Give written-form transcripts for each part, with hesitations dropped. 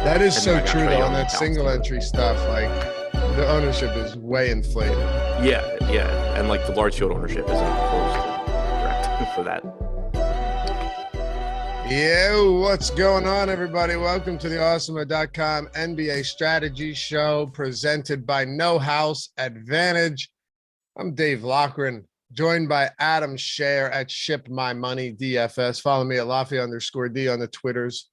That is And so then I got true Trae though. On Young that bounced single out. entry stuff, like the ownership is way inflated. Yeah, and like the large field ownership isn't close to correct for that. Yo, what's going on, everybody? Welcome to the Awesemo.com NBA strategy show presented by No House Advantage. I'm Dave Loughran, joined by Adam Scherer at Ship My Money DFS. Follow me at Loughy_D on the Twitters,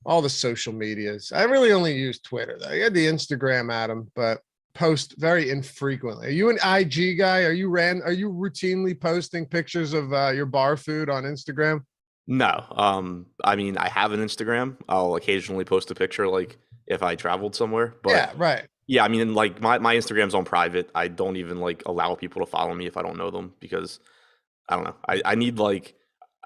all the social medias. I really only use Twitter though. I had the Instagram, Adam, but post very infrequently. Are you an IG guy? Are you routinely posting pictures of your bar food on Instagram? No, I mean, I have an Instagram. I'll occasionally post a picture, like if I traveled somewhere. But Yeah, right. yeah, I mean, like my Instagram's on private. I don't even like allow people to follow me if I don't know them because I don't know. I need like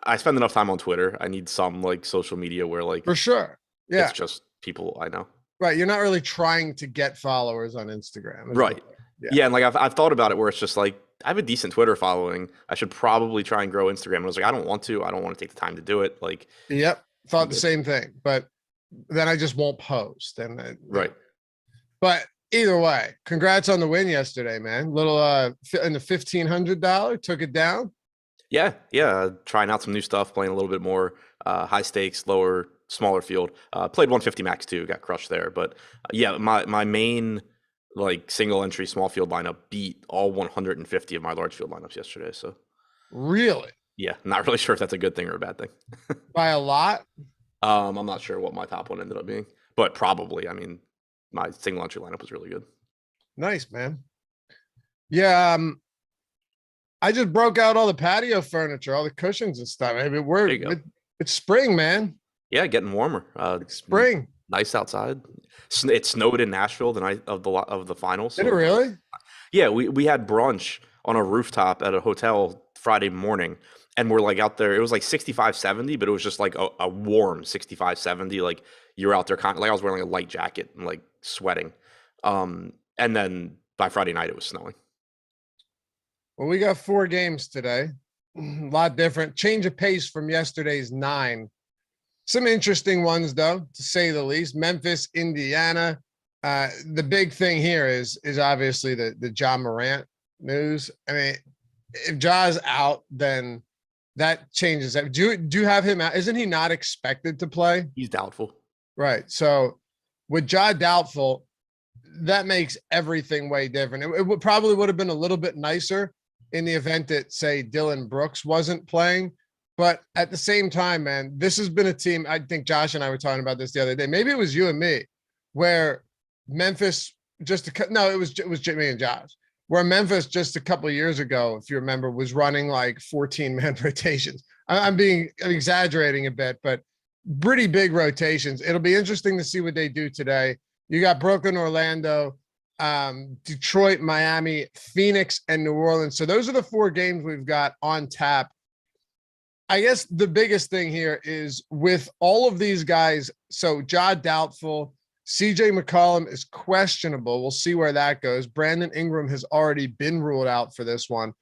I spend enough time on Twitter. I need some like social media where like For sure. it's Yeah. just people I know. Right. You're not really trying to get followers on Instagram. Right. Yeah. Yeah, and like I've thought about it where it's just like I have a decent Twitter following. I should probably try and grow Instagram. And I was like, I don't want to. I don't want to take the time to do it. Like, Yep. I'm Thought the good. same thing, but then I just won't post. Right. But either way, congrats on the win yesterday, man. Little in the $1,500, took it down. Yeah. Trying out some new stuff, playing a little bit more high stakes, smaller field. Played 150 max too, got crushed there. But yeah, my main like single entry small field lineup beat all 150 of my large field lineups yesterday. So Really? yeah, not really sure if that's a good thing or a bad thing. By a lot? I'm not sure what my top one ended up being, but probably. I mean, my single entry lineup was really good. Nice, man. Yeah. I just broke out all the patio furniture, all the cushions and stuff. I mean, it's spring, man. Yeah, getting warmer. Spring. Nice outside. It snowed in Nashville the night of the finals. Did it really? Yeah, we had brunch on a rooftop at a hotel Friday morning, and we're like out there. It was like 65, 70, but it was just like a warm 65, 70. Like you're out there, like I was wearing a light jacket and like sweating. And then by Friday night, it was snowing. Well, we got 4 games today. A lot different. Change of pace from yesterday's 9. Some interesting ones, though, to say the least. Memphis, Indiana. The big thing here is obviously the Ja Morant news. I mean, if Ja's out, then that changes. Do you have him out? Isn't he not expected to play? He's doubtful. Right. So with Ja doubtful, that makes everything way different. It would probably would have been a little bit nicer in the event that, say, Dylan Brooks wasn't playing. But at the same time, man, this has been a team. I think Josh and I were talking about this the other day. Maybe it was you and me, where Memphis it was Jimmy and Josh, where Memphis just a couple of years ago, if you remember, was running like 14-man rotations. I'm exaggerating a bit, but pretty big rotations. It'll be interesting to see what they do today. You got Brooklyn, Orlando, Detroit, Miami, Phoenix, and New Orleans. So those are the 4 games we've got on tap. I guess the biggest thing here is with all of these guys. So Ja doubtful, CJ McCollum is questionable. We'll see where that goes. Brandon Ingram has already been ruled out for this one.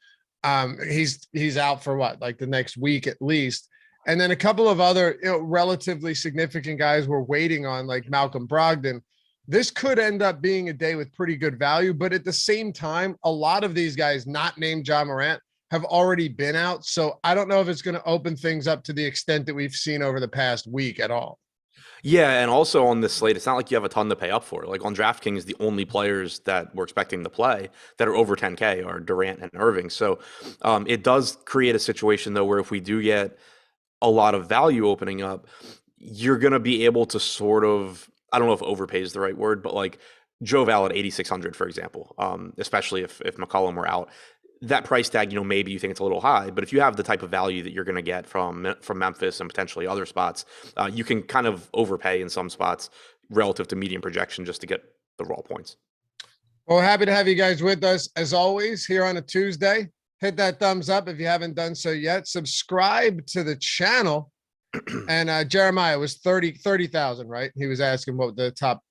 He's out for what, like the next week at least. And then a couple of other relatively significant guys we're waiting on, like Malcolm Brogdon. This could end up being a day with pretty good value, but at the same time, a lot of these guys not named Ja Morant have already been out. So I don't know if it's going to open things up to the extent that we've seen over the past week at all. Yeah, and also on this slate, it's not like you have a ton to pay up for. Like on DraftKings, the only players that we're expecting to play that are over 10K are Durant and Irving. So it does create a situation, though, where if we do get a lot of value opening up, you're going to be able to sort of, I don't know if overpay is the right word, but like Joe Val at 8,600, for example, especially if McCollum were out. That price tag, maybe you think it's a little high, but if you have the type of value that you're going to get from Memphis and potentially other spots, you can kind of overpay in some spots relative to median projection just to get the raw points. Well, happy to have you guys with us as always here on a Tuesday. Hit that thumbs up if you haven't done so yet. Subscribe to the channel. And Jeremiah was 30,000, right? He was asking what the top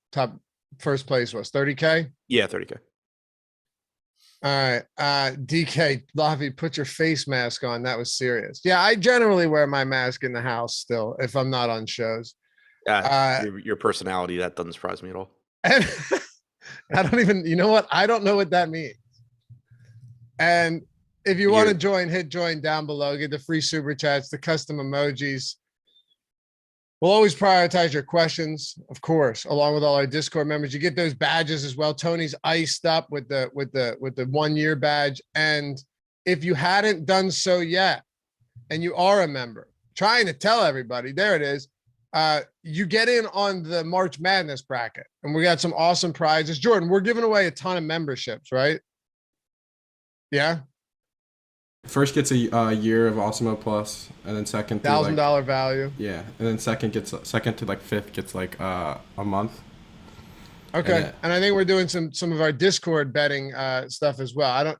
first place was. 30K? Yeah, 30K. All right. DK, Loughy, put your face mask on. That was serious. Yeah, I generally wear my mask in the house still if I'm not on shows. Your personality, that doesn't surprise me at all. And I don't even, you know what? I don't know what that means. And if you want to join, hit join down below, get the free super chats, the custom emojis. We'll always prioritize your questions, of course, along with all our Discord members. You get those badges as well. Tony's iced up with the 1 year badge. And if you hadn't done so yet, and you are a member, trying to tell everybody, there it is. You get in on the March Madness bracket, and we got some awesome prizes. Jordan, we're giving away a ton of memberships, right? Yeah. First gets a year of Awesemo Plus, and then second to $1,000 value. Yeah, and then second to like fifth gets like a month. Okay, and I think we're doing some of our Discord betting stuff as well.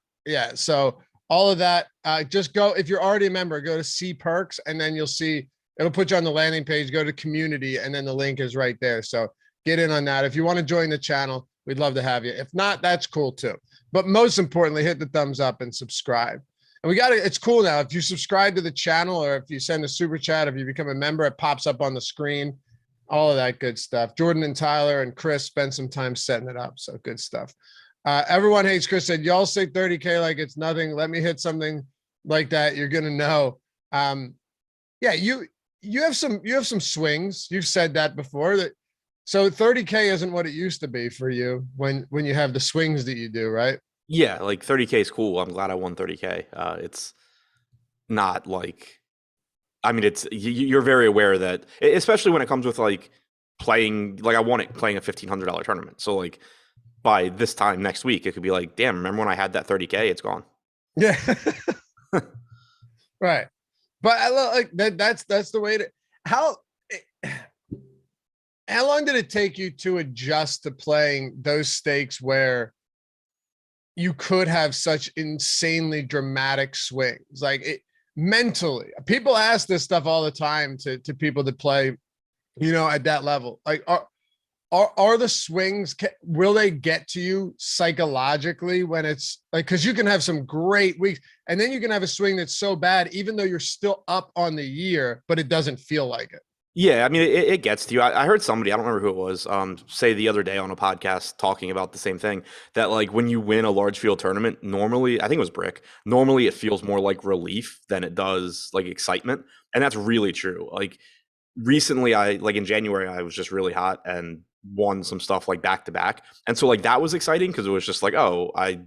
So all of that. Just go, if you're already a member, go to see perks, and then you'll see it'll put you on the landing page. Go to community, and then the link is right there. So get in on that. If you want to join the channel, we'd love to have you. If not, that's cool too. But most importantly, hit the thumbs up and subscribe. And it's cool now. If you subscribe to the channel, or if you send a super chat, if you become a member, it pops up on the screen, all of that good stuff. Jordan and Tyler and Chris spent some time setting it up. So good stuff. Everyone hates Chris said, y'all say 30K like it's nothing. Let me hit something like that. You're going to know. Yeah, you have some swings. You've said that before, that so 30K isn't what it used to be for you when you have the swings that you do, right? Yeah, like 30K is cool. I'm glad I won 30K. It's not like, I mean, you're very aware that, especially when it comes with like playing, like I won it playing a $1,500 tournament. So like by this time next week, it could be like, damn, remember when I had that 30K? It's gone. Yeah. Right. But I love like that's the way to, how long did it take you to adjust to playing those stakes where you could have such insanely dramatic swings? Like mentally, people ask this stuff all the time to people that play, at that level. Like, are the swings, will they get to you psychologically when it's like, because you can have some great weeks, and then you can have a swing that's so bad, even though you're still up on the year, but it doesn't feel like it. Yeah, I mean, it gets to you. I heard somebody, I don't remember who it was, say the other day on a podcast talking about the same thing, that like when you win a large field tournament, normally, I think it was Brick, normally it feels more like relief than it does like excitement. And that's really true. Like recently, in January, I was just really hot and won some stuff like back to back. And so like that was exciting because it was just like, oh, I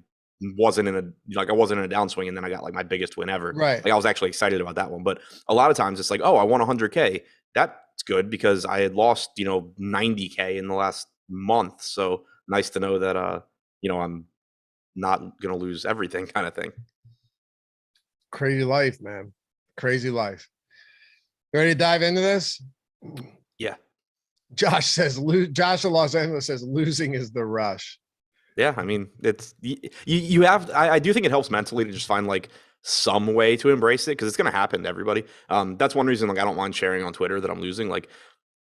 wasn't in a downswing, and then I got like my biggest win ever. Right. Like I was actually excited about that one. But a lot of times it's like, oh, I won 100K. That's good because I had lost, 90K in the last month. So nice to know that, I'm not going to lose everything kind of thing. Crazy life, man. Crazy life. You ready to dive into this? Yeah. Josh in Los Angeles says losing is the rush. Yeah. I mean, it's, you have, I do think it helps mentally to just find like some way to embrace it, because it's going to happen to everybody. That's one reason, like, I don't mind sharing on Twitter that I'm losing. Like,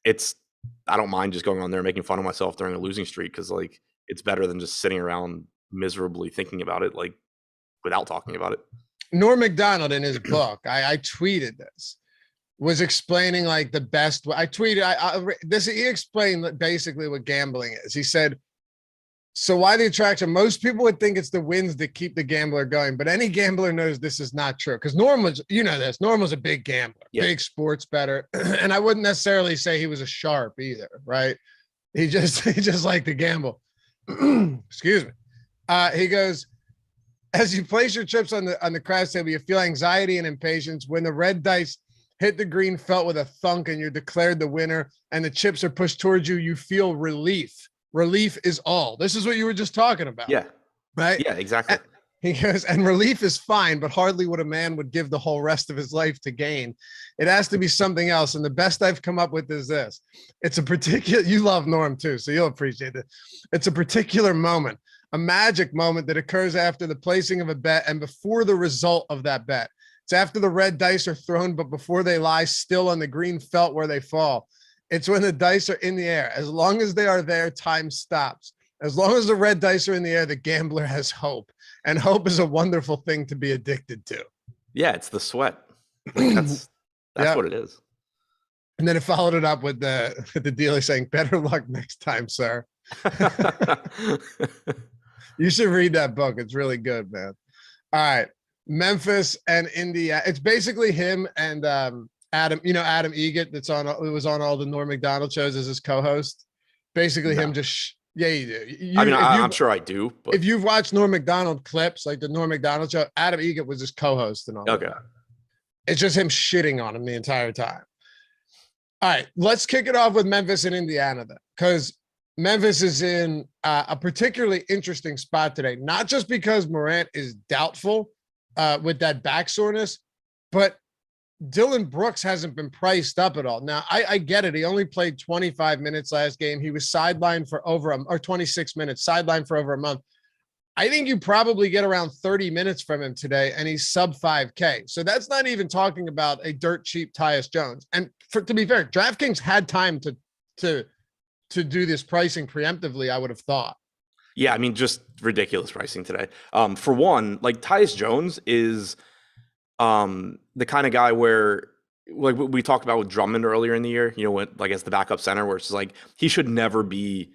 I don't mind just going on there and making fun of myself during a losing streak, because like it's better than just sitting around miserably thinking about it, like without talking about it. Norm Macdonald in his book, I tweeted this, was explaining like the best. I tweeted he explained basically what gambling is. He said, so why the attraction? Most people would think it's the wins that keep the gambler going, but any gambler knows this is not true. Because Norm was, Norm was a big gambler, big sports bettor. And I wouldn't necessarily say he was a sharp either, right? He just liked to gamble. Excuse me. He goes, as you place your chips on the craps table, you feel anxiety and impatience. When the red dice hit the green felt with a thunk and you're declared the winner and the chips are pushed towards you, you feel relief. Relief is all. This is what you were just talking about. Yeah. Right? Yeah, exactly. He goes, and relief is fine, but hardly what a man would give the whole rest of his life to gain. It has to be something else. And the best I've come up with is this. It's a particular, you love Norm too, so you'll appreciate it. It's a particular moment, a magic moment that occurs after the placing of a bet and before the result of that bet. It's after the red dice are thrown, but before they lie still on the green felt where they fall. It's when the dice are in the air. As long as they are there, time stops. As long as the red dice are in the air, the gambler has hope. And hope is a wonderful thing to be addicted to. Yeah, it's the sweat. Like, that's what it is. And then it followed it up with the dealer saying, "Better luck next time, sir." You should read that book. It's really good, man. All right. Memphis and India. It's basically him and Adam, Adam Egett it was on all the Norm Macdonald shows as his co-host. Basically him just yeah, you do. I'm sure I do, but if you've watched Norm Macdonald clips, like the Norm Macdonald show, Adam Egett was his co-host and all okay. that. It's just him shitting on him the entire time. All right, let's kick it off with Memphis and Indiana then, because Memphis is in a particularly interesting spot today, not just because Morant is doubtful with that back soreness, but Dillon Brooks hasn't been priced up at all. Now, I get it. He only played 25 minutes last game. He was sidelined for or 26 minutes, sidelined for over a month. I think you probably get around 30 minutes from him today, and he's sub 5K. So that's not even talking about a dirt cheap Tyus Jones. And to be fair, DraftKings had time to do this pricing preemptively, I would have thought. Yeah, I mean, just ridiculous pricing today. For one, like Tyus Jones is the kind of guy where, like we talked about with Drummond earlier in the year, when, like as the backup center, where it's like he should never be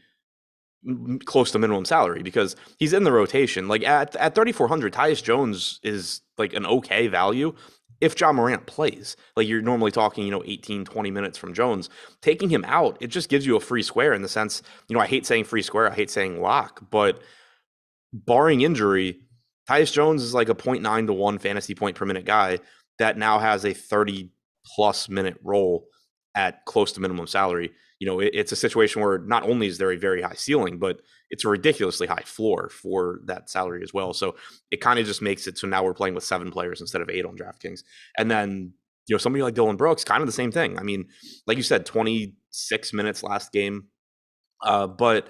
close to minimum salary because he's in the rotation. Like at 3,400, Tyus Jones is like an okay value. If Ja Morant plays, like you're normally talking, 18, 20 minutes from Jones, taking him out, it just gives you a free square in the sense, I hate saying free square, I hate saying lock, but barring injury, Tyus Jones is like a 0.9 to 1 fantasy point per minute guy that now has a 30 plus minute role at close to minimum salary. It's a situation where not only is there a very high ceiling, but it's a ridiculously high floor for that salary as well. So it kind of just makes it so now we're playing with 7 players instead of 8 on DraftKings. And then, somebody like Dillon Brooks, kind of the same thing. I mean, like you said, 26 minutes last game, but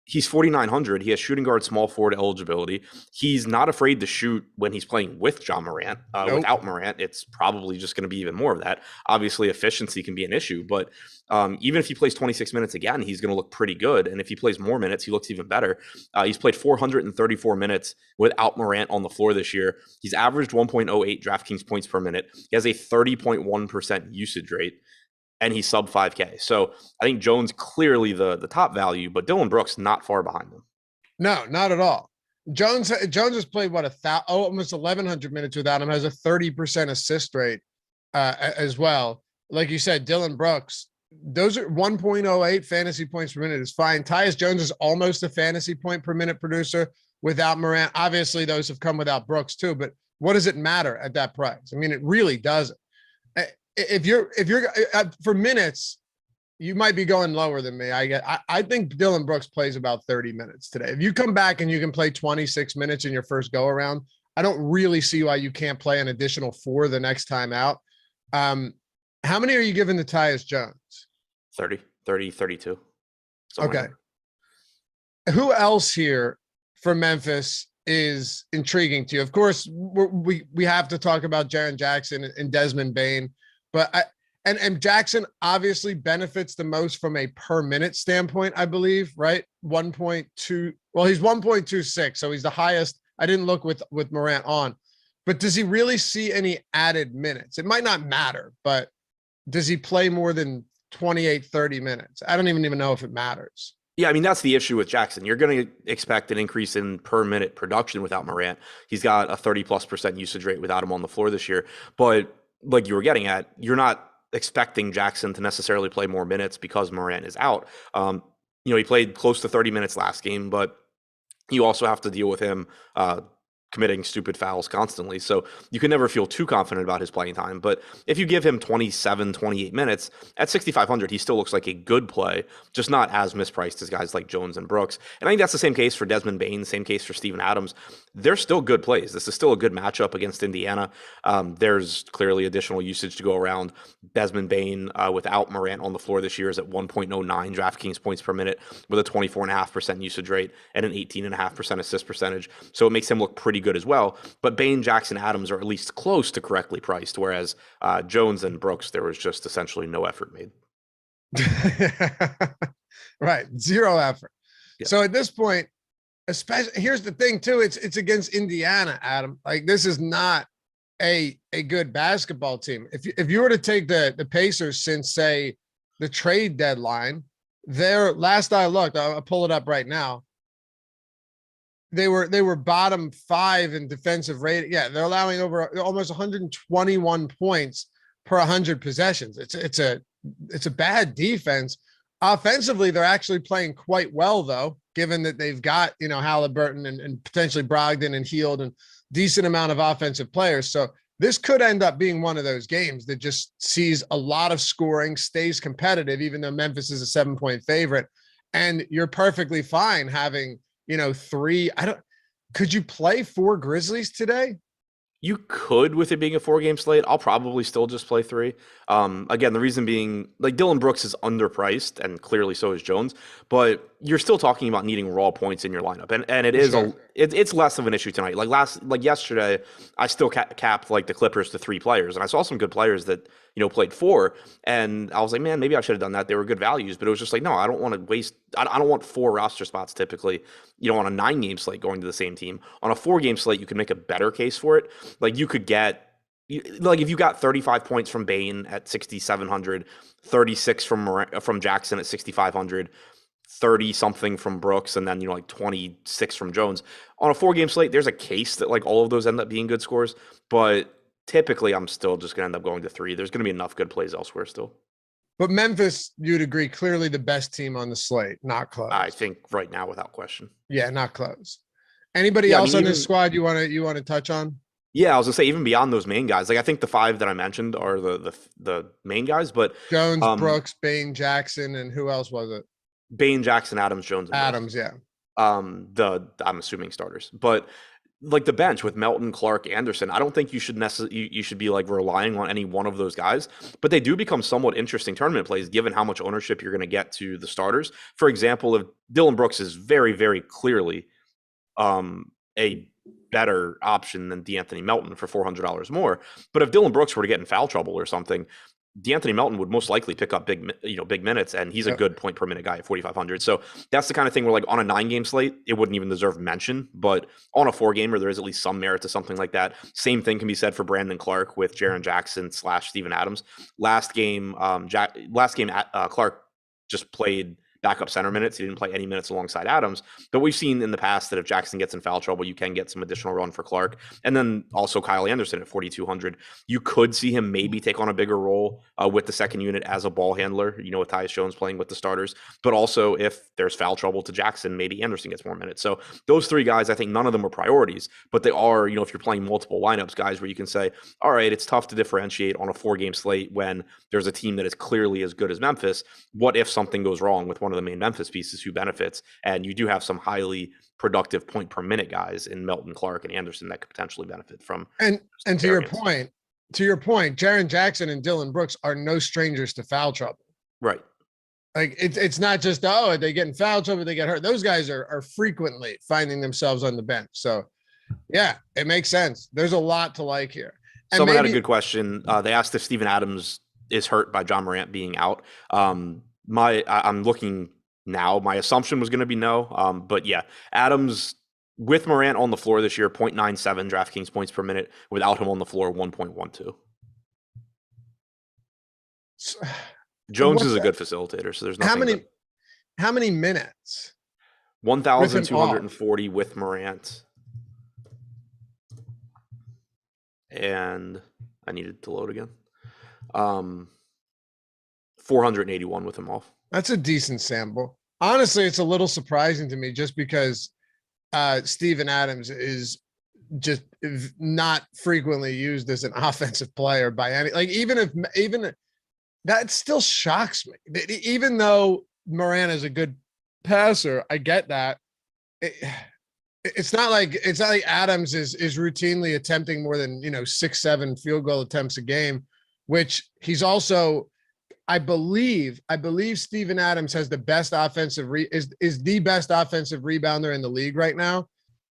he's 4,900. He has shooting guard, small forward eligibility. He's not afraid to shoot when he's playing with Ja Morant. Nope. Without Morant, it's probably just going to be even more of that. Obviously, efficiency can be an issue, but even if he plays 26 minutes again, he's going to look pretty good. And if he plays more minutes, he looks even better. He's played 434 minutes without Morant on the floor this year. He's averaged 1.08 DraftKings points per minute. He has a 30.1% usage rate. And he's sub 5K. So I think Jones clearly the top value, but Dillon Brooks not far behind him. No, not at all. Jones has played almost 1,100 minutes without him. Has a 30% assist rate as well. Like you said, Dillon Brooks. Those are 1.08 fantasy points per minute is fine. Tyus Jones is almost a fantasy point per minute producer without Morant. Obviously, those have come without Brooks too. But what does it matter at that price? I mean, it really doesn't. If you're for minutes, you might be going lower than me. I think Dillon Brooks plays about 30 minutes today. If you come back and you can play 26 minutes in your first go around, I don't really see why you can't play an additional 4 the next time out. How many are you giving to Tyus Jones? 30, 32. Okay. Who else here for Memphis is intriguing to you? Of course, we have to talk about Jaren Jackson and Desmond Bane. But and Jackson obviously benefits the most from a per minute standpoint, I believe, right? 1.2. Well, he's 1.26, so he's the highest. I didn't look with Morant on, but does he really see any added minutes? It might not matter, but does he play more than 28, 30 minutes? I don't even know if it matters. Yeah, I mean, that's the issue with Jackson. You're going to expect an increase in per minute production without Morant. He's got a 30+% usage rate without him on the floor this year, but like you were getting at, you're not expecting Jackson to necessarily play more minutes because Morant is out. He played close to 30 minutes last game, but you also have to deal with him committing stupid fouls constantly. So you can never feel too confident about his playing time. But if you give him 27, 28 minutes at 6,500, he still looks like a good play, just not as mispriced as guys like Jones and Brooks. And I think that's the same case for Desmond Bane, same case for Steven Adams. They're still good plays. This is still a good matchup against Indiana. There's clearly additional usage to go around. Desmond Bane without Morant on the floor this year is at 1.09 DraftKings points per minute with a 24.5% usage rate and an 18.5% assist percentage. So it makes him look pretty good as well. But Bane, Jackson, Adams are at least close to correctly priced, whereas Jones and Brooks, there was just essentially no effort made. Right. Zero effort. Yeah. So at this point, especially here's the thing too, it's against Indiana, Adam. Like this is not a good basketball team. If you were to take the Pacers since, say, the trade deadline, their last I looked, I'll pull it up right now. They were bottom 5 in defensive rating. Yeah, they're allowing over almost 121 points per 100 possessions. It's a bad defense. Offensively, they're actually playing quite well, though, given that they've got, Halliburton and potentially Brogdon and Hield and decent amount of offensive players. So this could end up being one of those games that just sees a lot of scoring, stays competitive, even though Memphis is a 7-point favorite. And you're perfectly fine having, could you play 4 Grizzlies today? You could, with it being a 4-game slate. I'll probably still just play 3. Again, the reason being, like, Dillon Brooks is underpriced, and clearly so is Jones, but you're still talking about needing raw points in your lineup, and it is it's less of an issue tonight. Like yesterday, I still capped like the Clippers to 3 players, and I saw some good players that played 4, and I was like, man, maybe I should have done that. They were good values, but it was just like, no, I don't want to waste. I don't want 4 roster spots typically. On a 9-game slate going to the same team. On a 4-game slate, you can make a better case for it. Like, you could get, like, if you got 35 points from Bane at 6,700, 36 from Jackson at 6,500, 30 something from Brooks, and then like 26 from Jones. On a 4-game slate, there's a case that like all of those end up being good scores, but typically I'm still just gonna end up going to 3. There's gonna be enough good plays elsewhere still. But Memphis, you'd agree, clearly the best team on the slate, not close. I think right now, without question. Yeah, not close. Anybody else on this squad you want to touch on? Yeah, I was gonna say, even beyond those main guys, like I think the 5 that I mentioned are the main guys, but Jones, Brooks, Bane, Jackson, and who else was it? Bane, Jackson, Adams, Jones, and Adams, Brooks. Yeah. I'm assuming starters, but like the bench with Melton, Clark, Anderson, I don't think you should you should be like relying on any one of those guys, but they do become somewhat interesting tournament plays given how much ownership you're going to get to the starters. For example, if Dillon Brooks is very, very clearly a better option than DeAnthony Melton for $400 more, but if Dillon Brooks were to get in foul trouble or something, DeAnthony Melton would most likely pick up big minutes, and he's a good point per minute guy at 4,500. So that's the kind of thing where, like, on a 9-game slate, it wouldn't even deserve mention, but on a 4-gamer, there is at least some merit to something like that. Same thing can be said for Brandon Clark with Jaren Jackson / Steven Adams. Last game, Clark just played backup center minutes. He didn't play any minutes alongside Adams, but we've seen in the past that if Jackson gets in foul trouble, you can get some additional run for Clark. And then also Kyle Anderson at 4,200. You could see him maybe take on a bigger role with the second unit as a ball handler, with Tyus Jones playing with the starters, but also if there's foul trouble to Jackson, maybe Anderson gets more minutes. So those 3 guys, I think none of them are priorities, but they are, if you're playing multiple lineups, guys where you can say, all right, it's tough to differentiate on a 4-game slate when there's a team that is clearly as good as Memphis. What if something goes wrong with one of the main Memphis pieces? Who benefits? And you do have some highly productive point per minute guys in Melton, Clark, and Anderson that could potentially benefit from. And to your point, Jaren Jackson and Dillon Brooks are no strangers to foul trouble. Right. Like it's not just, they get in foul trouble, they get hurt. Those guys are frequently finding themselves on the bench. So yeah, it makes sense. There's a lot to like here. And someone had a good question. They asked if Steven Adams is hurt by John Morant being out. I'm looking now. My assumption was going to be no. But yeah, Adams with Morant on the floor this year, 0.97 DraftKings points per minute. Without him on the floor, 1.12. Jones is a good facilitator, so there's nothing. How many minutes? 1,240 with Morant. And I needed to load again. 481 with him off. That's a decent sample. Honestly, it's a little surprising to me just because Steven Adams is just not frequently used as an offensive player by any, like, even that still shocks me. Even though Morant is a good passer, I get that. It's not like Adams is routinely attempting more than 6-7 field goal attempts a game, which he's also, I believe Steven Adams has the best offensive is the best offensive rebounder in the league right now.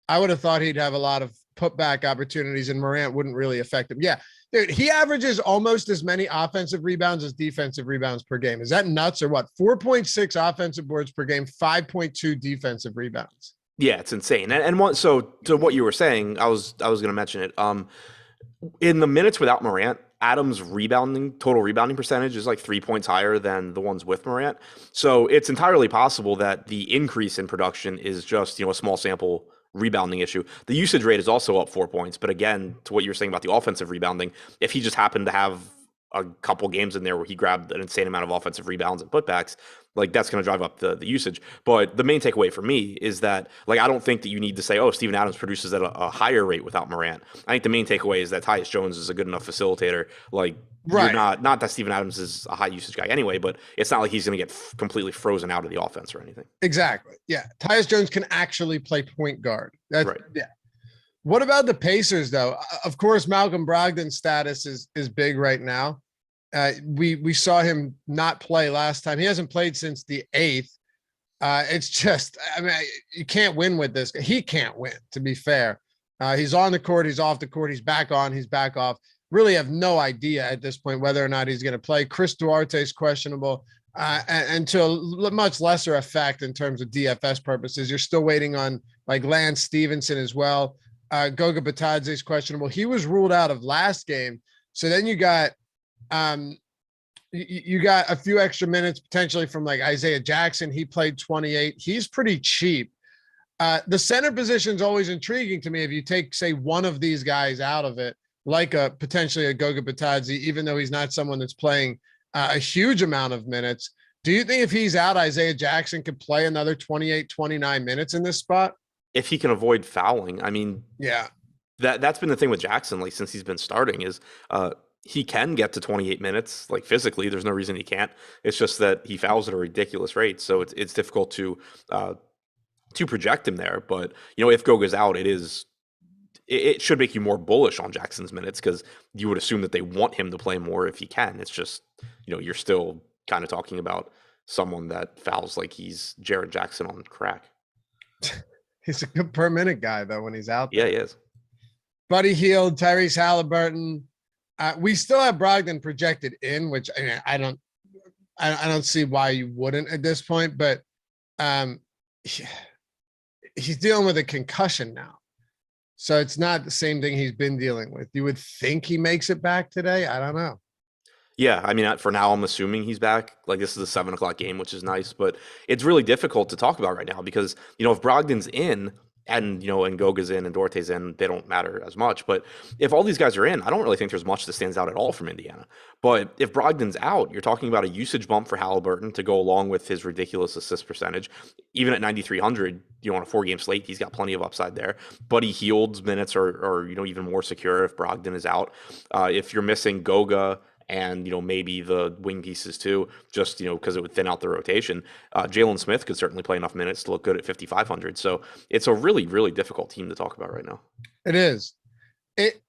I would have thought he'd have a lot of putback opportunities and Morant wouldn't really affect him. Yeah, dude, he averages almost as many offensive rebounds as defensive rebounds per game. Is that nuts or what? 4.6 offensive boards per game, 5.2 defensive rebounds. Yeah, it's insane. And so to what you were saying, I was going to mention it. In the minutes without Morant, Adams' total rebounding percentage is like 3 points higher than the ones with Morant. So it's entirely possible that the increase in production is just, a small sample rebounding issue. The usage rate is also up 4 points. But again, to what you're saying about the offensive rebounding, if he just happened to have a couple games in there where he grabbed an insane amount of offensive rebounds and putbacks, like that's going to drive up the usage. But the main takeaway for me is that, like, I don't think that you need to say, oh, Steven Adams produces at a higher rate without Morant. I think the main takeaway is that Tyus Jones is a good enough facilitator. Like, Right. you're not that Steven Adams is a high usage guy anyway, but it's not like he's going to get completely frozen out of the offense or anything. Exactly. Yeah. Tyus Jones can actually play point guard. That's Right. Yeah. What about the Pacers, though? Of course, Malcolm Brogdon's status is big right now. We saw him not play last time. He hasn't played since the 8th. It's just, I mean, you can't win with this. He can't win, to be fair. He's on the court, he's off the court, he's back on, he's back off. Really have no idea at this point whether or not he's going to play. Chris Duarte's questionable, and to a much lesser effect in terms of DFS purposes. You're still waiting on like Lance Stevenson as well. Goga Batadze's questionable. He was ruled out of last game. So then you got you got a few extra minutes potentially from like Isaiah Jackson. He played 28. He's pretty cheap. The center position is always intriguing to me. If you take, say, one of these guys out of it, like potentially a Goga Batadze, even though he's not someone that's playing a huge amount of minutes, do you think if he's out, Isaiah Jackson could play another 28, 29 minutes in this spot? If he can avoid fouling, I mean, yeah, that's been the thing with Jackson, like since he's been starting, is he can get to 28 minutes, like physically. There's no reason he can't. It's just that he fouls at a ridiculous rate, so it's difficult to project him there. But if Goga's out, it should make you more bullish on Jackson's minutes, because you would assume that they want him to play more if he can. It's just you're still kind of talking about someone that fouls like he's Jared Jackson on crack. He's a good per minute guy though when he's out there. Yeah, he is. Buddy Hield, Tyrese Halliburton. We still have Brogdon projected in, which I don't see why you wouldn't at this point, but he's dealing with a concussion now. So it's not the same thing he's been dealing with. You would think he makes it back today. I don't know. Yeah, I mean, for now, I'm assuming he's back. Like, this is a 7:00 game, which is nice, but it's really difficult to talk about right now because, if Brogdon's in and, and Goga's in and Duarte's in, they don't matter as much. But if all these guys are in, I don't really think there's much that stands out at all from Indiana. But if Brogdon's out, you're talking about a usage bump for Halliburton to go along with his ridiculous assist percentage. Even at 9,300, on a 4-game slate, he's got plenty of upside there. Buddy Hield's minutes are even more secure if Brogdon is out. If you're missing Goga and maybe the wing pieces too, just because it would thin out the rotation, Jalen Smith could certainly play enough minutes to look good at 5,500. So it's a really, really difficult team to talk about right now. It is. It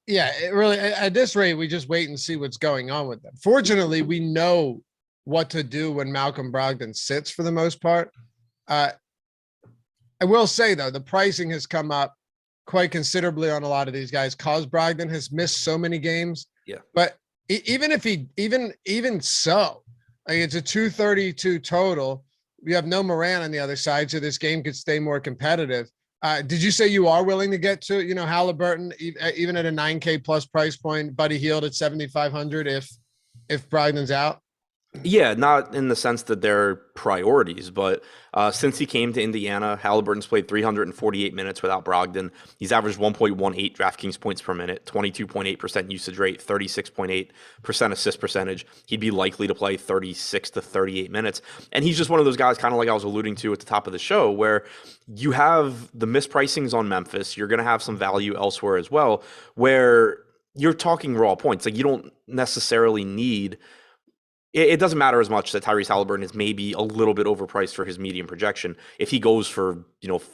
really, at this rate, we just wait and see what's going on with them. Fortunately, we know what to do when Malcolm Brogdon sits for the most part. I will say though, the pricing has come up quite considerably on a lot of these guys because Brogdon has missed so many games. Yeah. But even if he, even so, like it's a 232 total. We have no Morant on the other side, so this game could stay more competitive. Did you say you are willing to get to, Halliburton, even at a 9K plus price point, Buddy Hield at 7,500 if Brogdon's out? Yeah, not in the sense that they're priorities, but since he came to Indiana, Halliburton's played 348 minutes without Brogdon. He's averaged 1.18 DraftKings points per minute, 22.8% usage rate, 36.8% assist percentage. He'd be likely to play 36 to 38 minutes. And he's just one of those guys, kind of like I was alluding to at the top of the show, where you have the mispricings on Memphis. You're going to have some value elsewhere as well, where you're talking raw points. Like, you don't necessarily need... It doesn't matter as much that Tyrese Halliburton is maybe a little bit overpriced for his medium projection. If he goes for,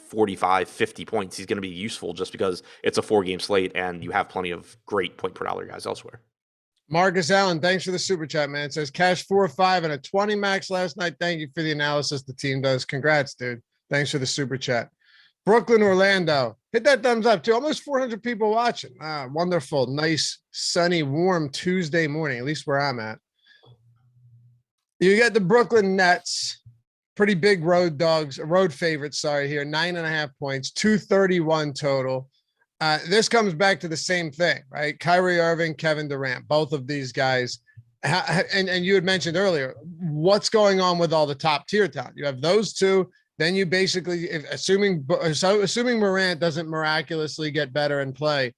45, 50 points, he's going to be useful just because it's a 4-game slate and you have plenty of great point per dollar guys elsewhere. Marcus Allen, thanks for the super chat, man. It says cash 4 or 5 and a 20 max last night. Thank you for the analysis the team does. Congrats, dude. Thanks for the super chat. Brooklyn, Orlando. Hit that thumbs up too. Almost 400 people watching. Wonderful, nice, sunny, warm Tuesday morning, at least where I'm at. You get the Brooklyn Nets, pretty big road favorites. Sorry, here 9.5 points, 231 total. This comes back to the same thing, right? Kyrie Irving, Kevin Durant, both of these guys. And you had mentioned earlier, what's going on with all the top tier talent? You have those two. Then you basically, assuming Morant doesn't miraculously get better and play,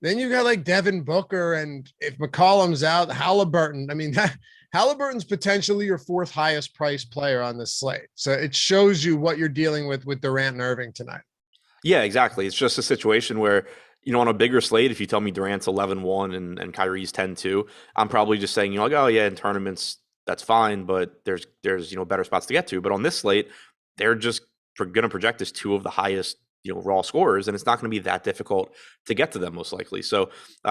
then you got like Devin Booker, and if McCollum's out, Halliburton. I mean, Halliburton's potentially your fourth highest priced player on this slate. So it shows you what you're dealing with Durant and Irving tonight. Yeah, exactly. It's just a situation where, on a bigger slate, if you tell me Durant's 11-1 and Kyrie's 10-2, I'm probably just saying, like, oh yeah, in tournaments, that's fine, but there's better spots to get to. But on this slate, they're just going to project as two of the highest, raw scorers, and it's not going to be that difficult to get to them most likely. So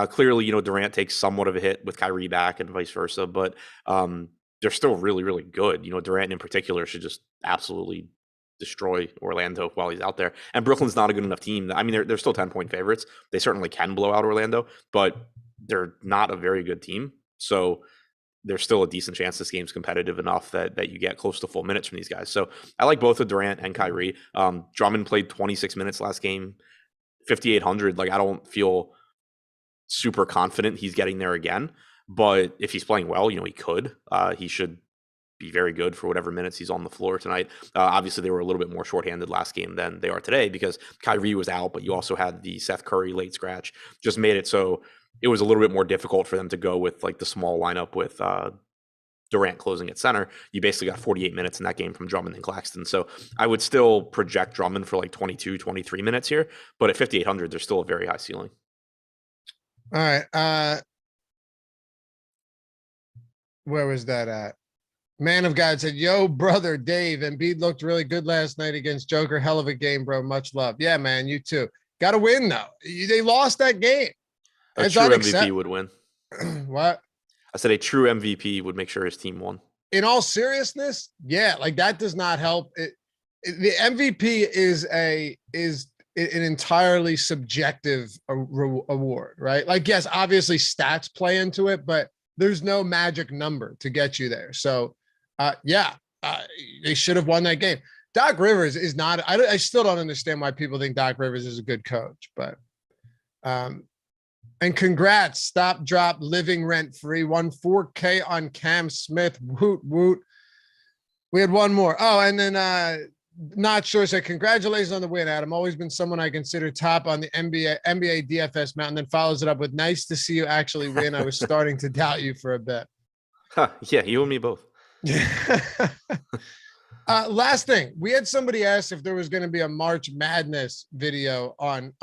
clearly, Durant takes somewhat of a hit with Kyrie back and vice versa, but they're still really, really good. Durant in particular should just absolutely destroy Orlando while he's out there. And Brooklyn's not a good enough team. I mean, they're still 10-point favorites. They certainly can blow out Orlando, but they're not a very good team. So there's still a decent chance this game's competitive enough that you get close to full minutes from these guys. So I like both of Durant and Kyrie. Drummond played 26 minutes last game, 5,800. Like, I don't feel super confident he's getting there again, but if he's playing well, he could. He should be very good for whatever minutes he's on the floor tonight. Obviously, they were a little bit more shorthanded last game than they are today because Kyrie was out, but you also had the Seth Curry late scratch. Just made it so it was a little bit more difficult for them to go with like the small lineup with Durant closing at center. You basically got 48 minutes in that game from Drummond and Claxton. So I would still project Drummond for like 22, 23 minutes here, but at 5,800, there's still a very high ceiling. All right. Where was that at? Man of God said, yo, brother Dave, Embiid looked really good last night against Joker. Hell of a game, bro. Much love. Yeah, man, you too. Got to win, though. They lost that game. A true MVP would win. What? I said a true MVP would make sure his team won. In all seriousness, yeah, like that does not help. The MVP is an entirely subjective award, right? Like, yes, obviously stats play into it, but there's no magic number to get you there. So, they should have won that game. Doc Rivers is not. I still don't understand why people think Doc Rivers is a good coach, but and congrats, stop, drop, living rent free, won 4K on Cam Smith. Woot woot. We had one more. Oh, and then not sure said congratulations on the win, Adam. Always been someone I consider top on the NBA DFS mountain. Then follows it up with nice to see you actually win. I was starting to doubt you for a bit. Yeah, you and me both. Last thing, we had somebody ask if there was going to be a March Madness video on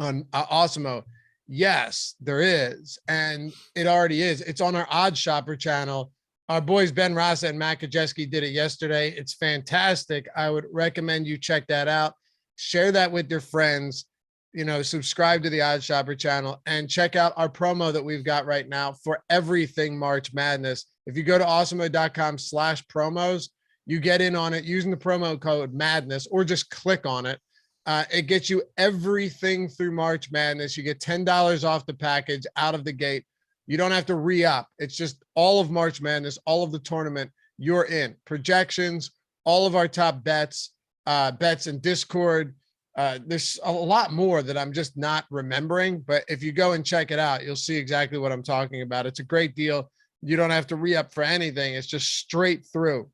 Awesemo. Yes, there is, and it already is. It's on our Odd Shopper channel. Our boys Ben Rasa and Matt Kajeski did it yesterday. It's fantastic. I would recommend you check that out. Share that with your friends. Subscribe to the Odd Shopper channel and check out our promo that we've got right now for everything March Madness. If you go to awesemo.com/promos, you get in on it using the promo code Madness, or just click on it. It gets you everything through March Madness. You get $10 off the package out of the gate. You don't have to re-up. It's just all of March Madness, all of the tournament. You're in. Projections, all of our top bets, bets in Discord. There's a lot more that I'm just not remembering, but if you go and check it out, you'll see exactly what I'm talking about. It's a great deal. You don't have to re-up for anything. It's just straight through.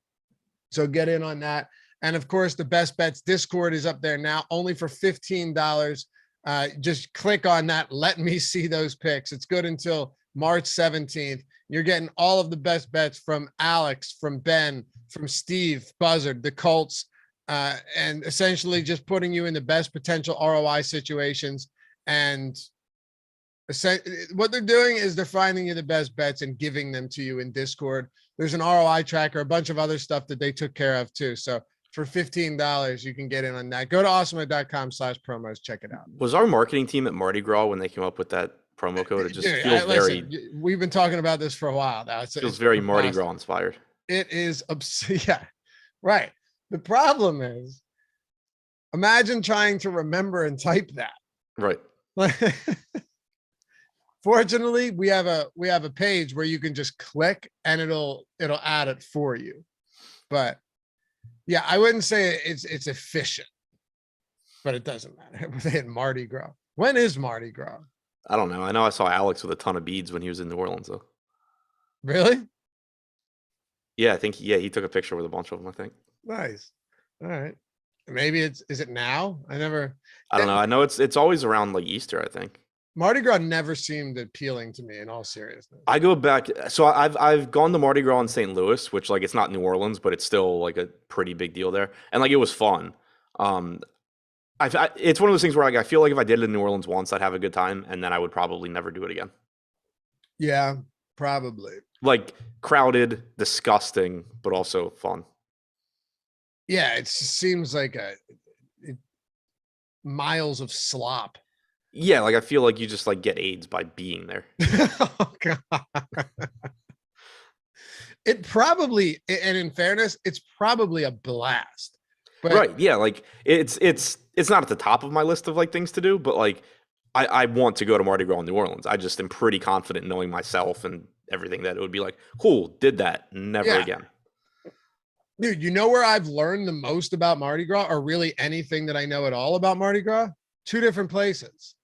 So get in on that. And of course, the Best Bets Discord is up there now, only for $15. Just click on that. Let me see those picks. It's good until March 17th. You're getting all of the best bets from Alex, from Ben, from Steve, Buzzard, the Colts, and essentially just putting you in the best potential ROI situations. And what they're doing is they're finding you the best bets and giving them to you in Discord. There's an ROI tracker, a bunch of other stuff that they took care of too. So for $15, you can get in on that. Go to awesemo.com/promos. Check it out. Was our marketing team at Mardi Gras when they came up with that promo code? It just feels very. We've been talking about this for a while now. It feels very Mardi Gras inspired. It is. Yeah, right. The problem is, imagine trying to remember and type that. Right. Fortunately, we have a page where you can just click and it'll add it for you. But yeah, I wouldn't say it's efficient. but it doesn't matter. They had Mardi Gras. When is Mardi Gras? I don't know. I know I saw Alex with a ton of beads when he was in New Orleans, though. Really? Yeah, I think he took a picture with a bunch of them, I think. Nice. All right. Maybe is it now? I don't know. I know it's always around like Easter, I think. Mardi Gras never seemed appealing to me in all seriousness. I go back. So I've gone to Mardi Gras in St. Louis, which like it's not New Orleans, but it's still like a pretty big deal there. And like it was fun. It's one of those things where like, I feel like if I did it in New Orleans once, I'd have a good time, and then I would probably never do it again. Yeah, probably. Like crowded, disgusting, but also fun. Yeah, it seems like miles of slop. Yeah, like I feel like you just like get AIDS by being there. Oh, God. It probably, and in fairness, it's probably a blast. But right. Yeah. Like it's not at the top of my list of like things to do, but like I want to go to Mardi Gras in New Orleans. I just am pretty confident knowing myself and everything that it would be like, cool, did that, never again. Dude, you know where I've learned the most about Mardi Gras, or really anything that I know at all about Mardi Gras? Two different places.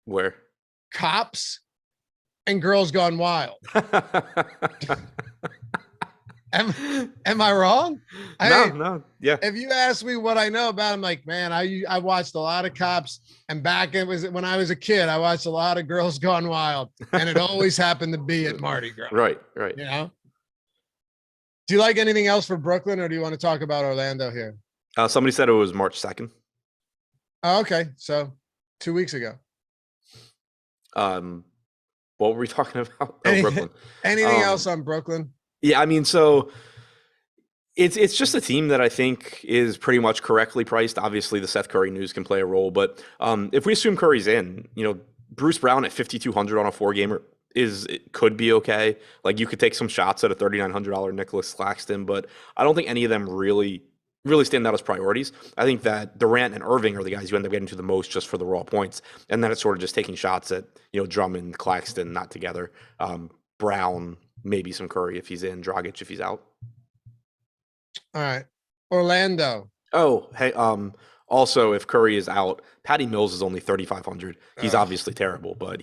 Where? Cops and Girls Gone Wild. Am I wrong? No. Yeah. If you ask me what I know about, I'm like, man, I watched a lot of Cops, and back when I was a kid, I watched a lot of Girls Gone Wild, and it always happened to be at Mardi Gras. Right. You know? Do you like anything else for Brooklyn, or do you want to talk about Orlando here? Somebody said it was March 2nd. Oh, okay. So 2 weeks ago. What were we talking about? Oh, Brooklyn. Anything else on Brooklyn? Yeah, I mean, so it's just a team that I think is pretty much correctly priced. Obviously, the Seth Curry news can play a role, but if we assume Curry's in, Bruce Brown at 5,200 on a 4-gamer could be okay. Like you could take some shots at a $3,900 Nicholas Claxton, but I don't think any of them really stand out as priorities. I think that Durant and Irving are the guys you end up getting to the most just for the raw points, and then it's sort of just taking shots at Drummond, Claxton, not together. Brown, maybe some Curry if he's in, Dragic if he's out. All right, Orlando. Oh, hey, also if Curry is out, Patty Mills is only 3,500. He's obviously terrible, but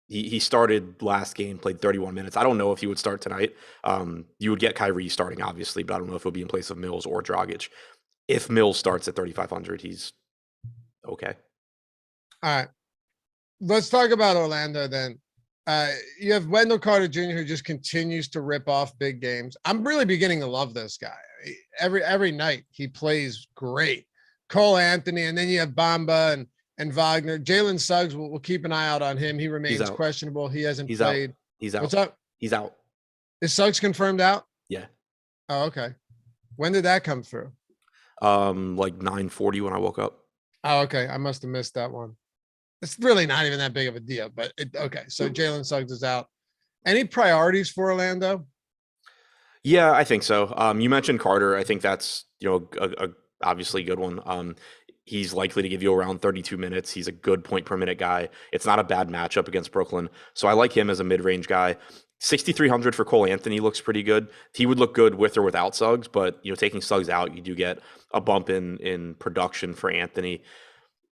he started last game, played 31 minutes. I don't know if he would start tonight. You would get Kyrie starting, obviously, but I don't know if he'll be in place of Mills or Dragic. If Mills starts at 3,500, he's okay. All right, let's talk about Orlando then. You have Wendell Carter Jr., who just continues to rip off big games. I'm really beginning to love this guy. Every night he plays great. Cole Anthony, and then you have Bamba and Wagner. Jalen Suggs, we'll keep an eye out on him. He remains questionable. He hasn't played. He's out. What's up? He's out. Is Suggs confirmed out? Yeah. Oh, okay. When did that come through? Like 9:40 when I woke up. Oh, okay. I must have missed that one. It's really not even that big of a deal, but okay. So Jalen Suggs is out. Any priorities for Orlando? Yeah, I think so. You mentioned Carter. I think that's a obviously good one. He's likely to give you around 32 minutes. He's a good point per minute guy. It's not a bad matchup against Brooklyn. So I like him as a mid-range guy. 6,300 for Cole Anthony looks pretty good. He would look good with or without Suggs, but taking Suggs out, you do get a bump in production for Anthony.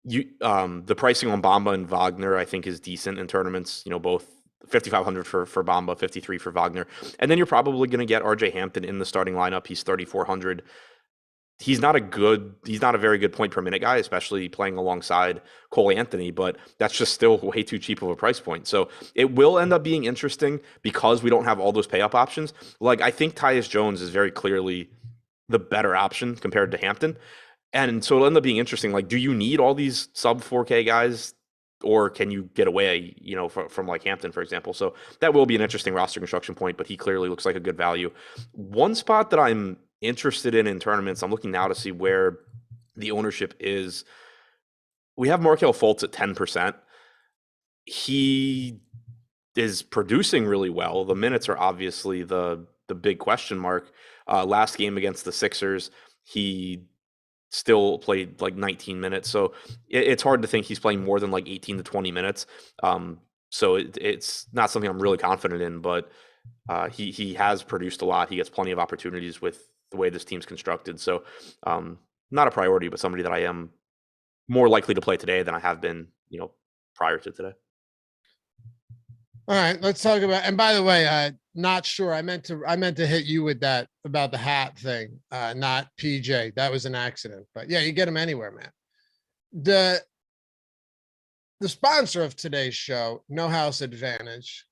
The pricing on Bamba and Wagner, I think, is decent in tournaments. Both 5,500 for Bamba, 53 for Wagner. And then you're probably going to get RJ Hampton in the starting lineup. He's 3,400. He's not a very good point per minute guy, especially playing alongside Cole Anthony, but that's just still way too cheap of a price point. So it will end up being interesting because we don't have all those pay up options. Like I think Tyus Jones is very clearly the better option compared to Hampton. And so it'll end up being interesting. Like, do you need all these sub 4K guys, or can you get away, from like Hampton, for example? So that will be an interesting roster construction point, but he clearly looks like a good value. One spot that I'm interested in tournaments, I'm looking now to see where the ownership is. We have Markelle Fultz at 10%. He is producing really well. The minutes are obviously the big question mark. Last game against the Sixers, he still played like 19 minutes. So it's hard to think he's playing more than like 18 to 20 minutes. So it's not something I'm really confident in, but he has produced a lot. He gets plenty of opportunities with the way this team's constructed. So not a priority, but somebody that I am more likely to play today than I have been, prior to today. All right, let's talk about. And by the way, not sure. I meant to hit you with that about the hat thing, not PJ. That was an accident. But yeah, you get them anywhere, man. The sponsor of today's show, No House Advantage,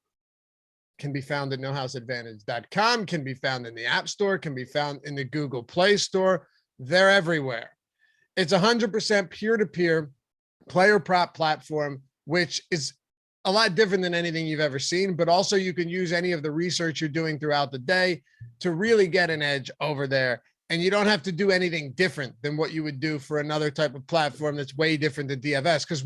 can be found at nohouseadvantage.com, can be found in the App Store, can be found in the Google Play Store. They're everywhere. It's 100% peer-to-peer player prop platform, which is a lot different than anything you've ever seen, but also you can use any of the research you're doing throughout the day to really get an edge over there. And you don't have to do anything different than what you would do for another type of platform that's way different than DFS. Because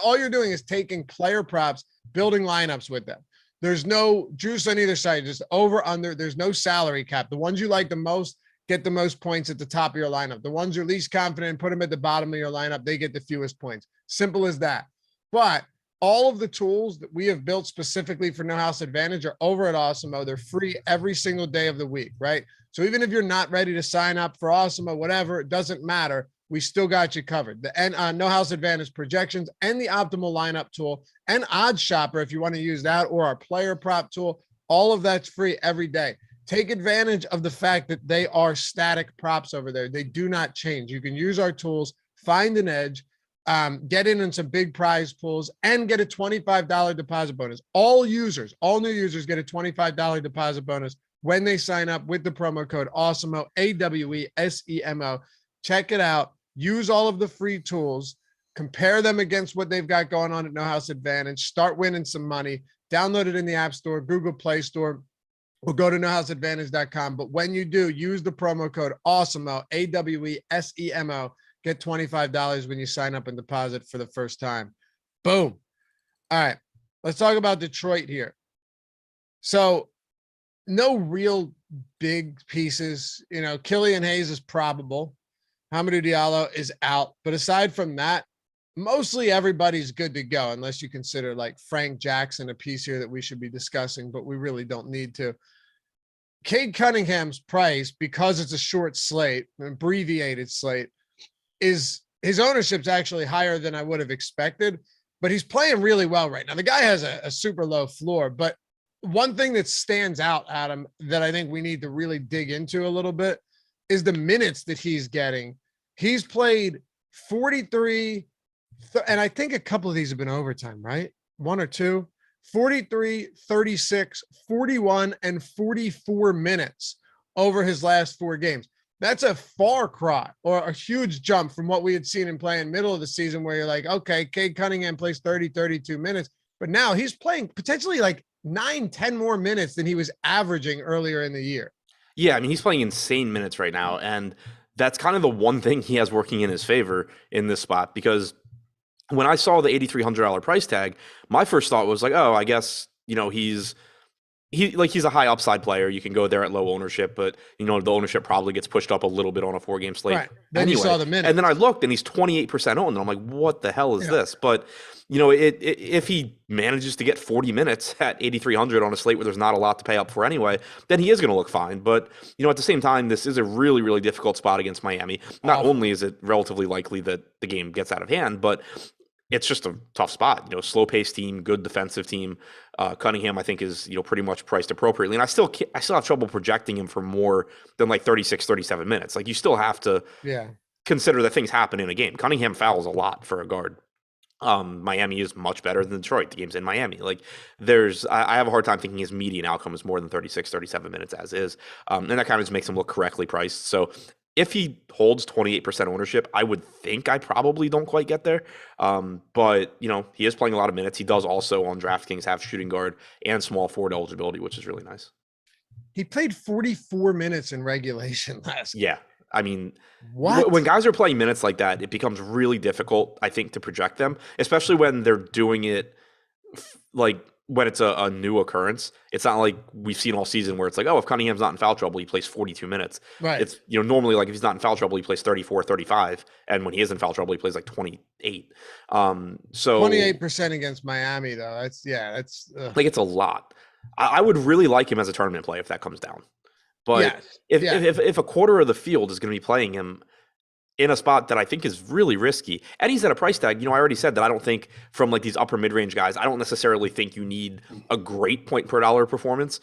all you're doing is taking player props, building lineups with them. There's no juice on either side, just over, under. There's no salary cap. The ones you like the most get the most points at the top of your lineup. The ones you're least confident in, put them at the bottom of your lineup. They get the fewest points. Simple as that. But all of the tools that we have built specifically for No House Advantage are over at Awesemo. They're free every single day of the week, right? So even if you're not ready to sign up for Awesemo, whatever, it doesn't matter. We still got you covered. The No House Advantage projections and the optimal lineup tool and Odds Shopper, if you want to use that, or our player prop tool, all of that's free every day. Take advantage of the fact that they are static props over there. They do not change. You can use our tools, find an edge, get in on some big prize pools, and get a $25 deposit bonus. All new users get a $25 deposit bonus when they sign up with the promo code Awesemo, AWESEMO. Check it out. Use all of the free tools. Compare them against what they've got going on at No House Advantage. Start winning some money. Download it in the App Store, Google Play Store, or go to nohouseadvantage.com. But when you do, use the promo code Awesemo, AWESEMO. Get $25 when you sign up and deposit for the first time. Boom. All right. Let's talk about Detroit here. So no real big pieces. Killian Hayes is probable. Hamidou Diallo is out. But aside from that, mostly everybody's good to go, unless you consider like Frank Jackson a piece here that we should be discussing, but we really don't need to. Cade Cunningham's price, because it's a short slate, an abbreviated slate, is his ownership's actually higher than I would have expected, but he's playing really well right now. The guy has a super low floor, but one thing that stands out, Adam, that I think we need to really dig into a little bit is the minutes that he's getting. He's played 43, and I think a couple of these have been overtime, right? One or two, 43, 36, 41, and 44 minutes over his last 4 games. That's a far cry or a huge jump from what we had seen him playing middle of the season, where you're like, okay, Cade Cunningham plays 30, 32 minutes, but now he's playing potentially like 9, 10 more minutes than he was averaging earlier in the year. Yeah, I mean, he's playing insane minutes right now, and that's kind of the one thing he has working in his favor in this spot, because when I saw the $8,300 price tag, my first thought was like, oh, I guess, he's a high upside player. You can go there at low ownership, but the ownership probably gets pushed up a little bit on a 4-game slate. Right. Then you saw the minutes. And then I looked and he's 28% owned. And I'm like, what the hell is this? But if he manages to get 40 minutes at 8,300 on a slate where there's not a lot to pay up for anyway, then he is going to look fine. But at the same time, this is a really, really difficult spot against Miami. Not only is it relatively likely that the game gets out of hand, but it's just a tough spot. Slow paced team, good defensive team. Cunningham, I think, is pretty much priced appropriately, and I still have trouble projecting him for more than like 36, 37 minutes. Like, you still have to consider that things happen in a game. Cunningham fouls a lot for a guard. Miami is much better than Detroit. The game's in Miami. Like, I have a hard time thinking his median outcome is more than 36, 37 minutes as is, and that kind of just makes him look correctly priced. So if he holds 28% ownership, I would think I probably don't quite get there. But, he is playing a lot of minutes. He does also on DraftKings have shooting guard and small forward eligibility, which is really nice. He played 44 minutes in regulation last game. Yeah. I mean, what? When guys are playing minutes like that, it becomes really difficult, I think, to project them, especially when they're doing it like when it's a new occurrence. It's not like we've seen all season where it's like, oh, if Cunningham's not in foul trouble, he plays 42 minutes. Right. It's, normally like if he's not in foul trouble, he plays 34, 35. And when he is in foul trouble, he plays like 28. So 28% against Miami, though. That's like, it's a lot. I would really like him as a tournament play if that comes down. But if a quarter of the field is going to be playing him, in a spot that I think is really risky. And he's at a price tag. I already said that I don't think from like these upper mid-range guys, I don't necessarily think you need a great point per dollar performance,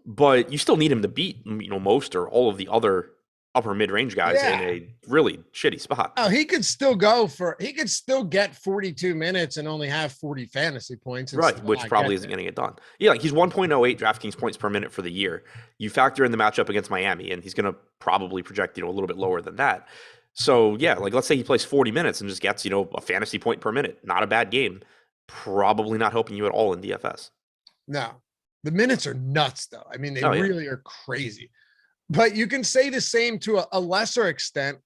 but you still need him to beat, most or all of the other upper mid-range guys in a really shitty spot. Oh, he could still get 42 minutes and only have 40 fantasy points. Right, which probably isn't going to get done. Yeah, like he's 1.08 DraftKings points per minute for the year. You factor in the matchup against Miami, and he's going to probably project, a little bit lower than that. So, yeah, like let's say he plays 40 minutes and just gets, a fantasy point per minute. Not a bad game. Probably not helping you at all in DFS. No, the minutes are nuts, though. I mean, they really are crazy. But you can say the same to a lesser extent.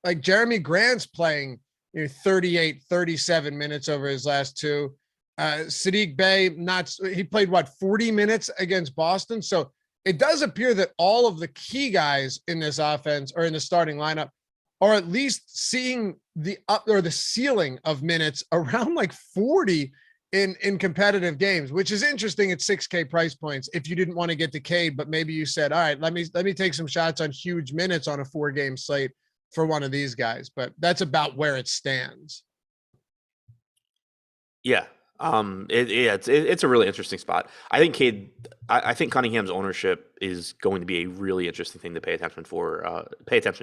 Like Jeremy Grant's playing 38, 37 minutes over his last two. Sadiq Bey, he played 40 minutes against Boston. So it does appear that all of the key guys in this offense or in the starting lineup are at least seeing the ceiling of minutes around 40 in competitive games, which is interesting at 6K price points. If you didn't want to get the Cade, but maybe you said, all right, let me take some shots on huge minutes on a 4-game slate for one of these guys, but that's about where it stands. Yeah. It's a really interesting spot. I think Cade, I think Cunningham's ownership is going to be a really interesting thing to pay attention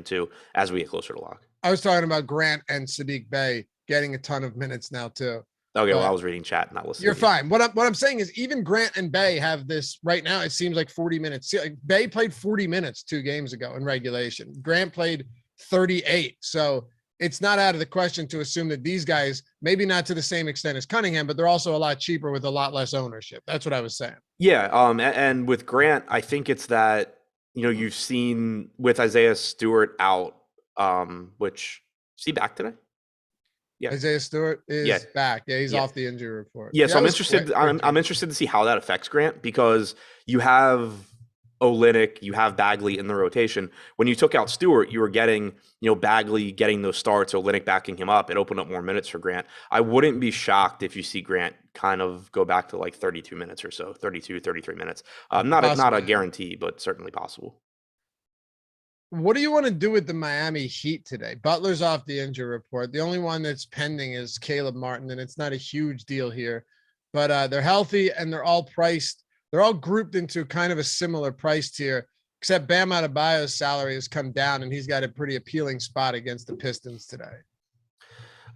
to as we get closer to lock. I was talking about Grant and Sadiq Bey getting a ton of minutes now too. Okay, well, I was reading chat, not listening. You're fine. What I'm saying is even Grant and Bey have this right now. It seems like 40 minutes. Bey played 40 minutes 2 games ago in regulation. Grant played 38. So it's not out of the question to assume that these guys, maybe not to the same extent as Cunningham, but they're also a lot cheaper with a lot less ownership. That's what I was saying. Yeah. And with Grant, I think it's that, you've seen with Isaiah Stewart out, which is he back today? Yeah. Isaiah Stewart is back. Yeah, he's off the injury report. Yeah, so I'm interested. I'm interested to see how that affects Grant because you have Olynyk, you have Bagley in the rotation. When you took out Stewart, you were getting, Bagley getting those starts, Olynyk backing him up. It opened up more minutes for Grant. I wouldn't be shocked if you see Grant kind of go back to 32 minutes or so, 32, 33 minutes. Not a guarantee, but certainly possible. What do you want to do with the Miami Heat today? Butler's off the injury report. The only one that's pending is Caleb Martin, and it's not a huge deal here. But they're healthy, and they're all priced. They're all grouped into kind of a similar price tier, except Bam Adebayo's salary has come down, and he's got a pretty appealing spot against the Pistons today.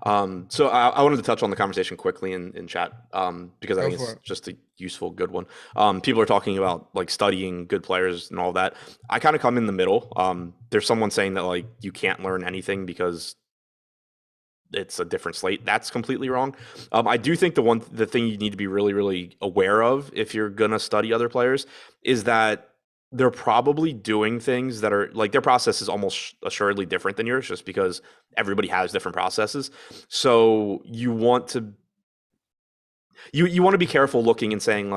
So I wanted to touch on the conversation quickly in chat because I think it's just a useful, good one. People are talking about studying good players and all that. I kind of come in the middle. There's someone saying that you can't learn anything because it's a different slate. That's completely wrong. I do think the thing you need to be really, really aware of if you're gonna study other players is that they're probably doing things that are their process is almost assuredly different than yours just because everybody has different processes. So you want to be careful looking and saying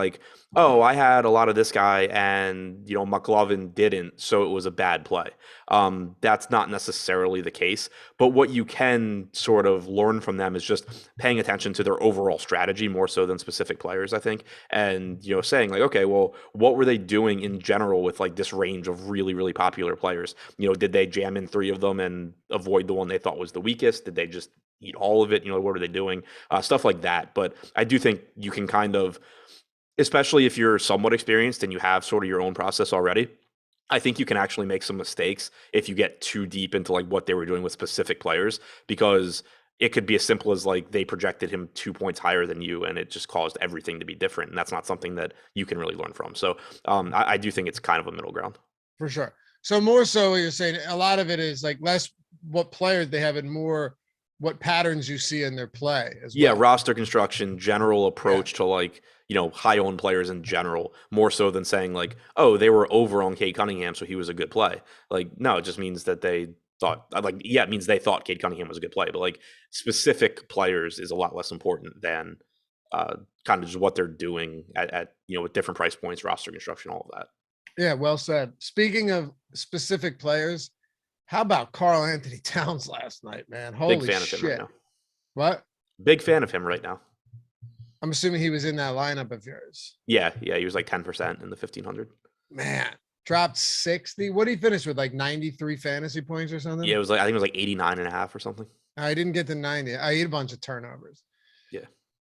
oh, I had a lot of this guy and McLovin didn't, so it was a bad play. That's not necessarily the case, but what you can sort of learn from them is just paying attention to their overall strategy more so than specific players, I think. And saying okay, well, what were they doing in general with this range of really, really popular players? Did they jam in 3 of them and avoid the one they thought was the weakest? Did they just eat all of it? What were they doing? Stuff like that. But I do think you can kind of, especially if you're somewhat experienced and you have sort of your own process already, I think you can actually make some mistakes if you get too deep into what they were doing with specific players, because it could be as simple as they projected him 2 points higher than you and it just caused everything to be different. And that's not something that you can really learn from. So I do think it's kind of a middle ground. For sure. So more so you're saying a lot of it is less what players they have and more what patterns you see in their play as well. Yeah, roster construction, general approach to high owned players in general, more so than saying oh, they were over on Cade Cunningham, so he was a good play. No, it just means that they thought it means they thought Cade Cunningham was a good play, but specific players is a lot less important than kind of just what they're doing at with different price points, roster construction, all of that. Yeah, well said. Speaking of specific players, how about Karl Anthony Towns last night, man? Holy shit. Big fan of him right now. What? Big fan of him right now. I'm assuming he was in that lineup of yours. Yeah, he was 10% in the 1,500. Man, dropped 60. What did he finish with? Like 93 fantasy points or something? Yeah, I think it was like 89.5 or something. I didn't get to 90. I ate a bunch of turnovers. Yeah.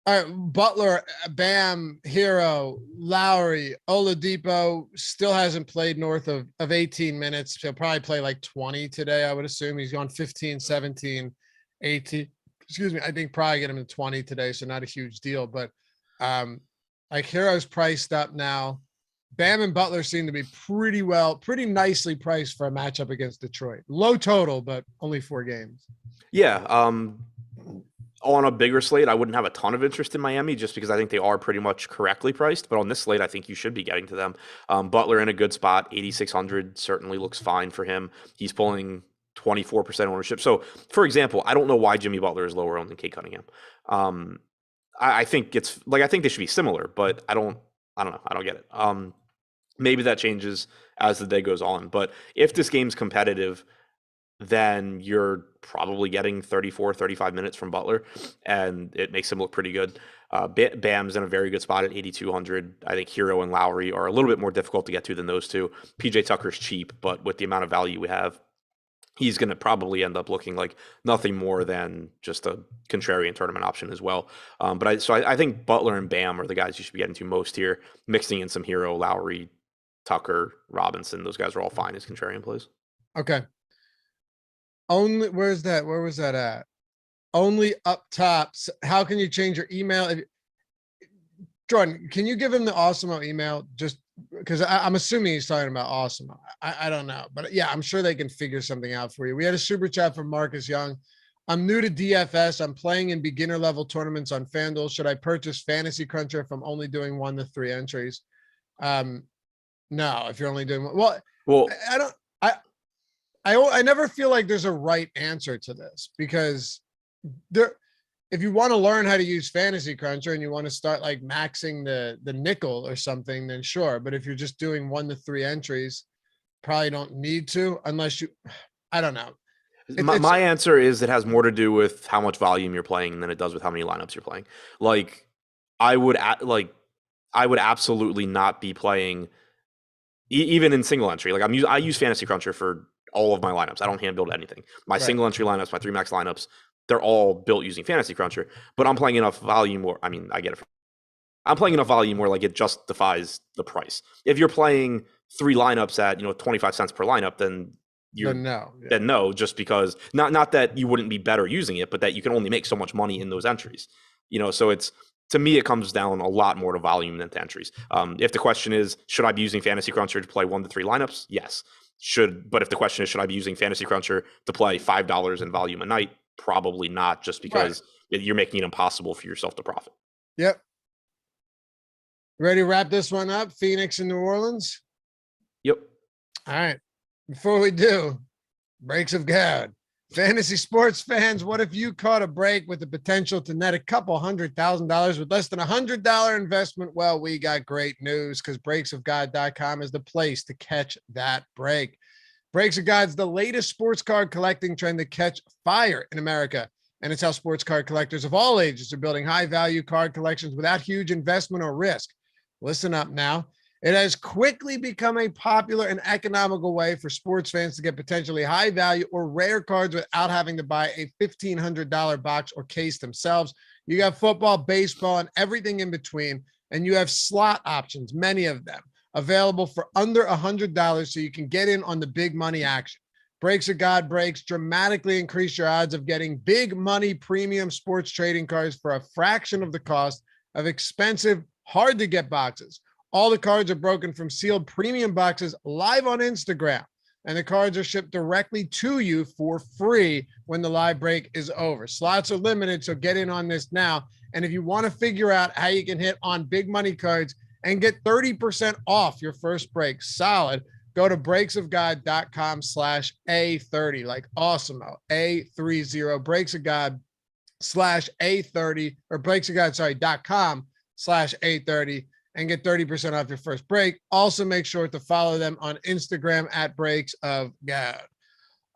All right, Butler, Bam, Hero, Lowry, Oladipo still hasn't played north of 18 minutes. He'll probably play like 20 today, I would assume. He's gone 15, 17, 18. Excuse me. I think probably get him to 20 today, so not a huge deal. But like Hero's priced up now. Bam and Butler seem to be pretty nicely priced for a matchup against Detroit. Low total, but only 4 games. Yeah. On a bigger slate, I wouldn't have a ton of interest in Miami just because I think they are pretty much correctly priced. But on this slate, I think you should be getting to them. Butler in a good spot, 8,600 certainly looks fine for him. He's pulling 24% ownership. So, for example, I don't know why Jimmy Butler is lower owned than Kate Cunningham. I think it's like I think they should be similar, but I don't know. I don't get it. Maybe that changes as the day goes on. But if this game's competitive, then you're probably getting 34, 35 minutes from Butler, and it makes him look pretty good. Bam's in a very good spot at 8,200. I think Hero and Lowry are a little bit more difficult to get to than those two. PJ Tucker's cheap, but with the amount of value we have, he's going to probably end up looking like nothing more than just a contrarian tournament option as well. But I think Butler and Bam are the guys you should be getting to most here, mixing in some Hero, Lowry, Tucker, Robinson. Those guys are all fine as contrarian plays. Okay. Where was that at? Only up top. How can you change your email? Jordan, can you give him the Awesemo email? Just because I'm assuming he's talking about Awesemo. I don't know, but yeah, I'm sure they can figure something out for you. We had a super chat from Marcus Young. I'm new to DFS. I'm playing in beginner level tournaments on FanDuel. Should I purchase Fantasy Cruncher if I'm only doing 1 to 3 entries? No, if you're only doing well, I never feel like there's a right answer to this because if you want to learn how to use Fantasy Cruncher and you want to start like maxing the nickel or something, then sure. But if you're just doing 1 to 3 entries, probably don't need to unless I don't know. My answer is it has more to do with how much volume you're playing than it does with how many lineups you're playing. Like I would absolutely not be playing even in single entry. Like I use Fantasy Cruncher for all of my lineups. I don't hand build anything. My single entry lineups, my 3 max lineups, they're all built using Fantasy Cruncher, but I'm playing enough volume where, I'm playing enough volume where like it justifies the price. If you're playing 3 lineups at, 25 cents per lineup, then no, just because not that you wouldn't be better using it, but that you can only make so much money in those entries, so to me, it comes down a lot more to volume than to entries. If the question is, should I be using Fantasy Cruncher to play 1 to 3 lineups? Yes. But if the question is, should I be using Fantasy Cruncher to play $5 in volume a night? Probably not, just because you're making it impossible for yourself to profit. Yep. Ready to wrap this one up? Phoenix and New Orleans? Yep. All right. Before we do, breaks of God. Fantasy sports fans, what if you caught a break with the potential to net a couple $100,000 with less than $100 investment? Well, we got great news because breaksofgod.com is the place to catch that break. Breaks of God's the latest sports card collecting trend to catch fire in America. And it's how sports card collectors of all ages are building high value card collections without huge investment or risk. Listen up now. It has quickly become a popular and economical way for sports fans to get potentially high value or rare cards without having to buy a $1,500 box or case themselves. You got football, baseball, and everything in between. And you have slot options, many of them, available for under $100 so you can get in on the big money action. Breaks of God breaks dramatically increase your odds of getting big money premium sports trading cards for a fraction of the cost of expensive, hard to get boxes. All the cards are broken from sealed premium boxes live on Instagram, and the cards are shipped directly to you for free when the live break is over. Slots are limited, so get in on this now. And if you want to figure out how you can hit on big money cards and get 30% off your first break, solid, go to breaksofgod.com/A30, like Awesemo, A30, breaksofgod/A30, or breaksofgod.com/A30. and get 30% off your first break. Also, make sure to follow them on Instagram at Breaks of God.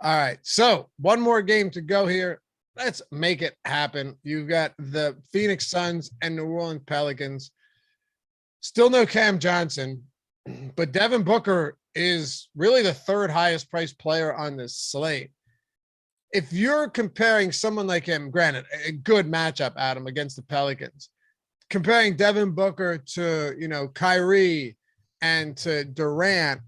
All right, so one more game to go here. Let's make it happen. You've got the Phoenix Suns and New Orleans Pelicans. Still no Cam Johnson, but Devin Booker is really the third highest priced player on this slate. If you're comparing someone like him, granted, a good matchup, Adam, against the Pelicans, comparing Devin Booker to, Kyrie and to Durant,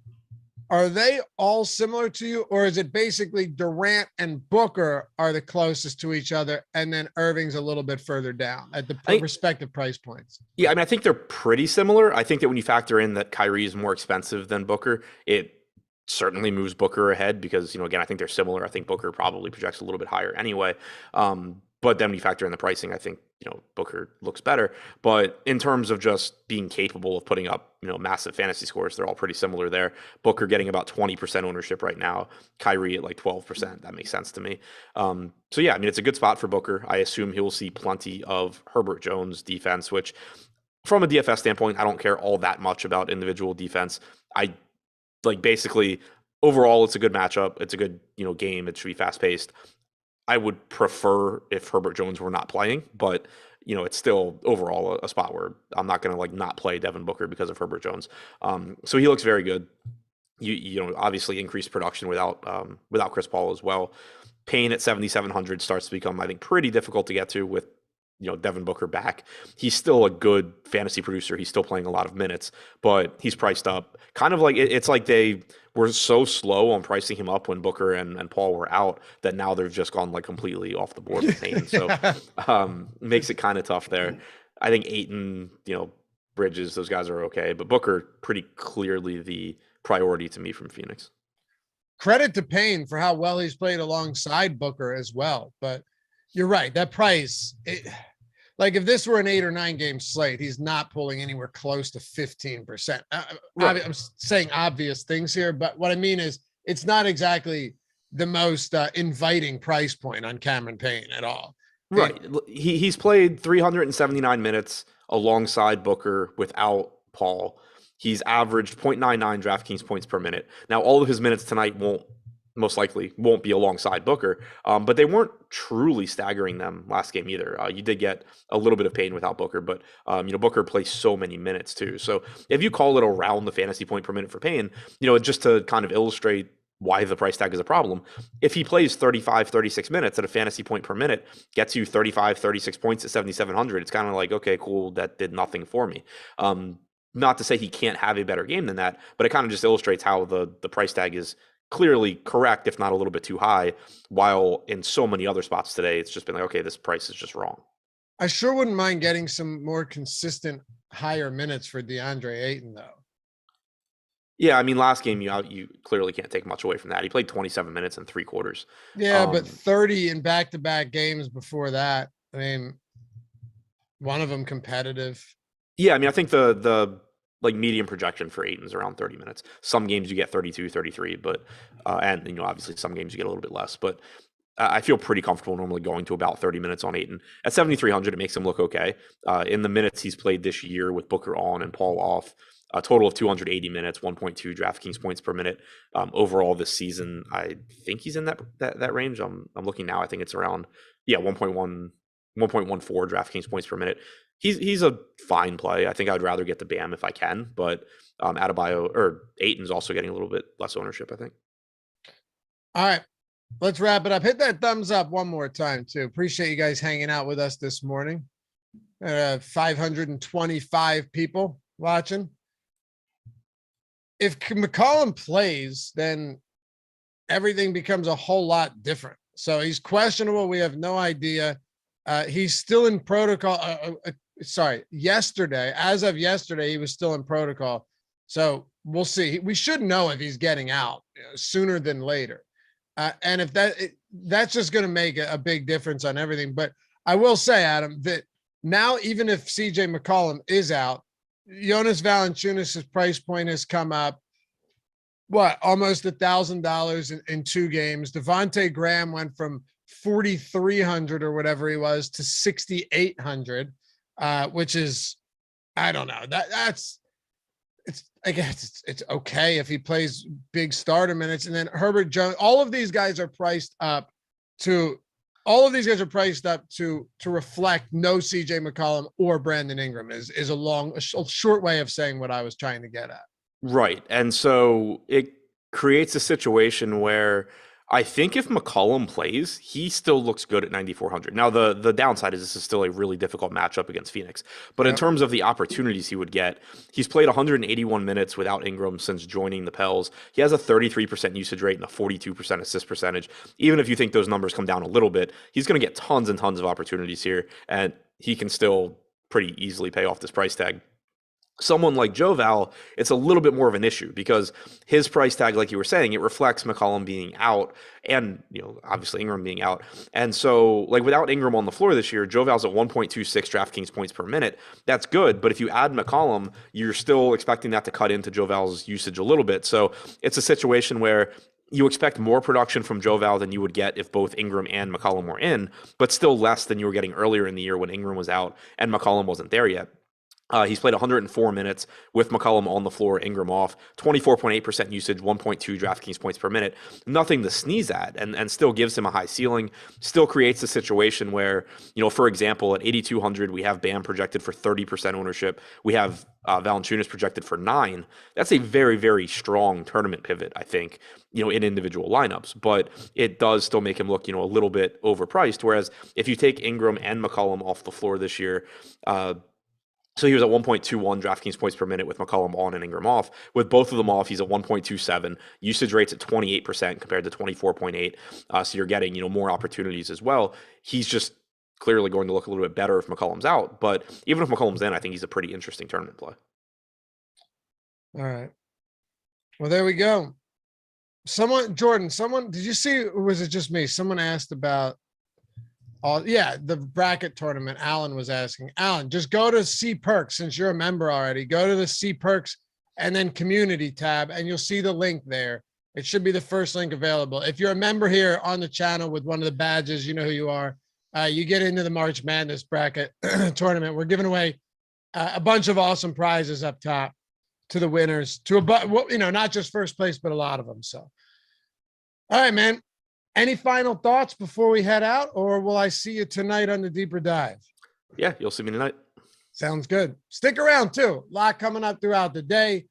are they all similar to you? Or is it basically Durant and Booker are the closest to each other, and then Irving's a little bit further down at the respective price points? Yeah, I mean, I think they're pretty similar. I think that when you factor in that Kyrie is more expensive than Booker, it certainly moves Booker ahead because, again, I think they're similar. I think Booker probably projects a little bit higher anyway. But then when you factor in the pricing, I think, Booker looks better. But in terms of just being capable of putting up, massive fantasy scores, they're all pretty similar there. Booker getting about 20% ownership right now, Kyrie at like 12%. That makes sense to me. So yeah, I mean, it's a good spot for Booker. I assume he'll see plenty of Herbert Jones defense, which from a DFS standpoint, I don't care all that much about individual defense. I basically overall, it's a good matchup. It's a good, game. It should be fast paced. I would prefer if Herbert Jones were not playing, but it's still overall a spot where I'm not going to not play Devin Booker because of Herbert Jones. So he looks very good. You obviously increased production without Chris Paul as well. Payne at 7,700 starts to become, I think, pretty difficult to get to with Devin Booker back. He's still a good fantasy producer. He's still playing a lot of minutes, but he's priced up. Kind of like it's like they were so slow on pricing him up when Booker and Paul were out that now they've just gone completely off the board with Payne. So makes it kind of tough there. I think Ayton, Bridges, those guys are okay, but Booker pretty clearly the priority to me from Phoenix. Credit to Payne for how well he's played alongside Booker as well, but you're right. That price, if this were an 8 or 9 game slate, he's not pulling anywhere close to 15%. Right. I'm saying obvious things here, but what I mean is it's not exactly the most inviting price point on Cameron Payne at all. Right. He's played 379 minutes alongside Booker without Paul. He's averaged 0.99 DraftKings points per minute. Now, all of his minutes tonight most likely won't be alongside Booker, but they weren't truly staggering them last game either. You did get a little bit of pain without Booker, but Booker plays so many minutes too. So if you call it around the fantasy point per minute for Payne, just to kind of illustrate why the price tag is a problem, if he plays 35, 36 minutes at a fantasy point per minute, gets you 35, 36 points at 7,700, it's kind of like, okay, cool, that did nothing for me. Not to say he can't have a better game than that, but it kind of just illustrates how the price tag is clearly correct, if not a little bit too high, while in so many other spots today, it's just been like, okay, this price is just wrong. I sure wouldn't mind getting some more consistent higher minutes for DeAndre Ayton, though. Yeah, I mean, last game, you clearly can't take much away from that. He played 27 minutes and 3 quarters. Yeah, but 30 in back-to-back games before that. I mean, one of them competitive. Yeah, I mean, I think the medium projection for Ayton's around 30 minutes. Some games you get 32, 33, but and obviously some games you get a little bit less, but I feel pretty comfortable normally going to about 30 minutes on Ayton. At 7,300, it makes him look okay. In the minutes he's played this year with Booker on and Paul off, a total of 280 minutes, 1.2 DraftKings points per minute. Overall this season, I think he's in that range. I'm looking now. I think it's around 1.14 DraftKings points per minute. He's a fine play. I think I'd rather get the Bam if I can, but Adebayo or Ayton's also getting a little bit less ownership, I think. All right, let's wrap it up. Hit that thumbs up one more time too. Appreciate you guys hanging out with us this morning. 525 people watching. If McCollum plays, then everything becomes a whole lot different. So he's questionable. We have no idea. He's still in protocol. Yesterday, as of yesterday, he was still in protocol. So we'll see. We should know if he's getting out sooner than later. And if that's just going to make a big difference on everything. But I will say, Adam, that now, even if CJ McCollum is out, Jonas Valanciunas' price point has come up. Almost $1,000 in 2 games. Devontae Graham went from 4,300 or whatever he was to 6,800, which is, I don't know. I guess it's okay if he plays big starter minutes. And then Herbert Jones, all of these guys are priced up to reflect no CJ McCollum or Brandon Ingram is a short way of saying what I was trying to get at. Right. And so it creates a situation where I think if McCollum plays, he still looks good at 9,400. Now, the downside is this is still a really difficult matchup against Phoenix. But in Yep. terms of the opportunities he would get, he's played 181 minutes without Ingram since joining the Pels. He has a 33% usage rate and a 42% assist percentage. Even if you think those numbers come down a little bit, he's going to get tons and tons of opportunities here, and he can still pretty easily pay off this price tag. Someone like Joval, it's a little bit more of an issue because his price tag, like you were saying, it reflects McCollum being out and, obviously Ingram being out. And so, like, without Ingram on the floor this year, Joval's at 1.26 DraftKings points per minute. That's good. But if you add McCollum, you're still expecting that to cut into Joval's usage a little bit. So it's a situation where you expect more production from Joval than you would get if both Ingram and McCollum were in, but still less than you were getting earlier in the year when Ingram was out and McCollum wasn't there yet. He's played 104 minutes with McCollum on the floor, Ingram off, 24.8% usage, 1.2 DraftKings points per minute. Nothing to sneeze at, and still gives him a high ceiling, still creates a situation where, for example, at 8,200, we have Bam projected for 30% ownership. We have Valanciunas projected for 9. That's a very, very strong tournament pivot, I think, in individual lineups. But it does still make him look, a little bit overpriced. Whereas if you take Ingram and McCollum off the floor this year, so he was at 1.21 DraftKings points per minute with McCollum on and Ingram off. With both of them off, he's at 1.27. Usage rates at 28% compared to 24.8. So you're getting, more opportunities as well. He's just clearly going to look a little bit better if McCollum's out. But even if McCollum's in, I think he's a pretty interesting tournament play. All right. Well, there we go. Jordan, did you see, or was it just me? Someone asked about, the bracket tournament. Alan was asking. Alan, just go to See Perks since you're a member already. Go to the See Perks and then Community tab, and you'll see the link there. It should be the first link available. If you're a member here on the channel with one of the badges, you know who you are. You get into the March Madness bracket tournament. We're giving away a bunch of awesome prizes up top to the winners, not just first place, but a lot of them. So, all right, man. Any final thoughts before we head out, or will I see you tonight on the Deeper Dive? Yeah, you'll see me tonight. Sounds good. Stick around too. A lot coming up throughout the day.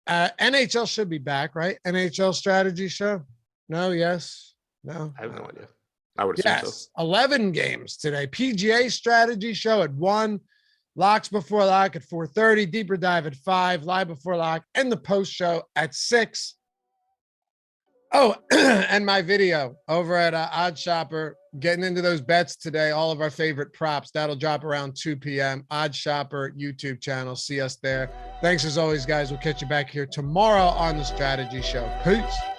NHL should be back, right? NHL strategy show? No, yes, no. I have no idea. I would assume so. 11 games today. PGA strategy show at 1. Locks before lock at 4:30. Deeper Dive at 5. Live before lock and the post show at 6. Oh, and my video over at Odd Shopper, getting into those bets today, all of our favorite props. That'll drop around 2 p.m. Odd Shopper YouTube channel. See us there. Thanks as always, guys. We'll catch you back here tomorrow on the Strategy Show. Peace.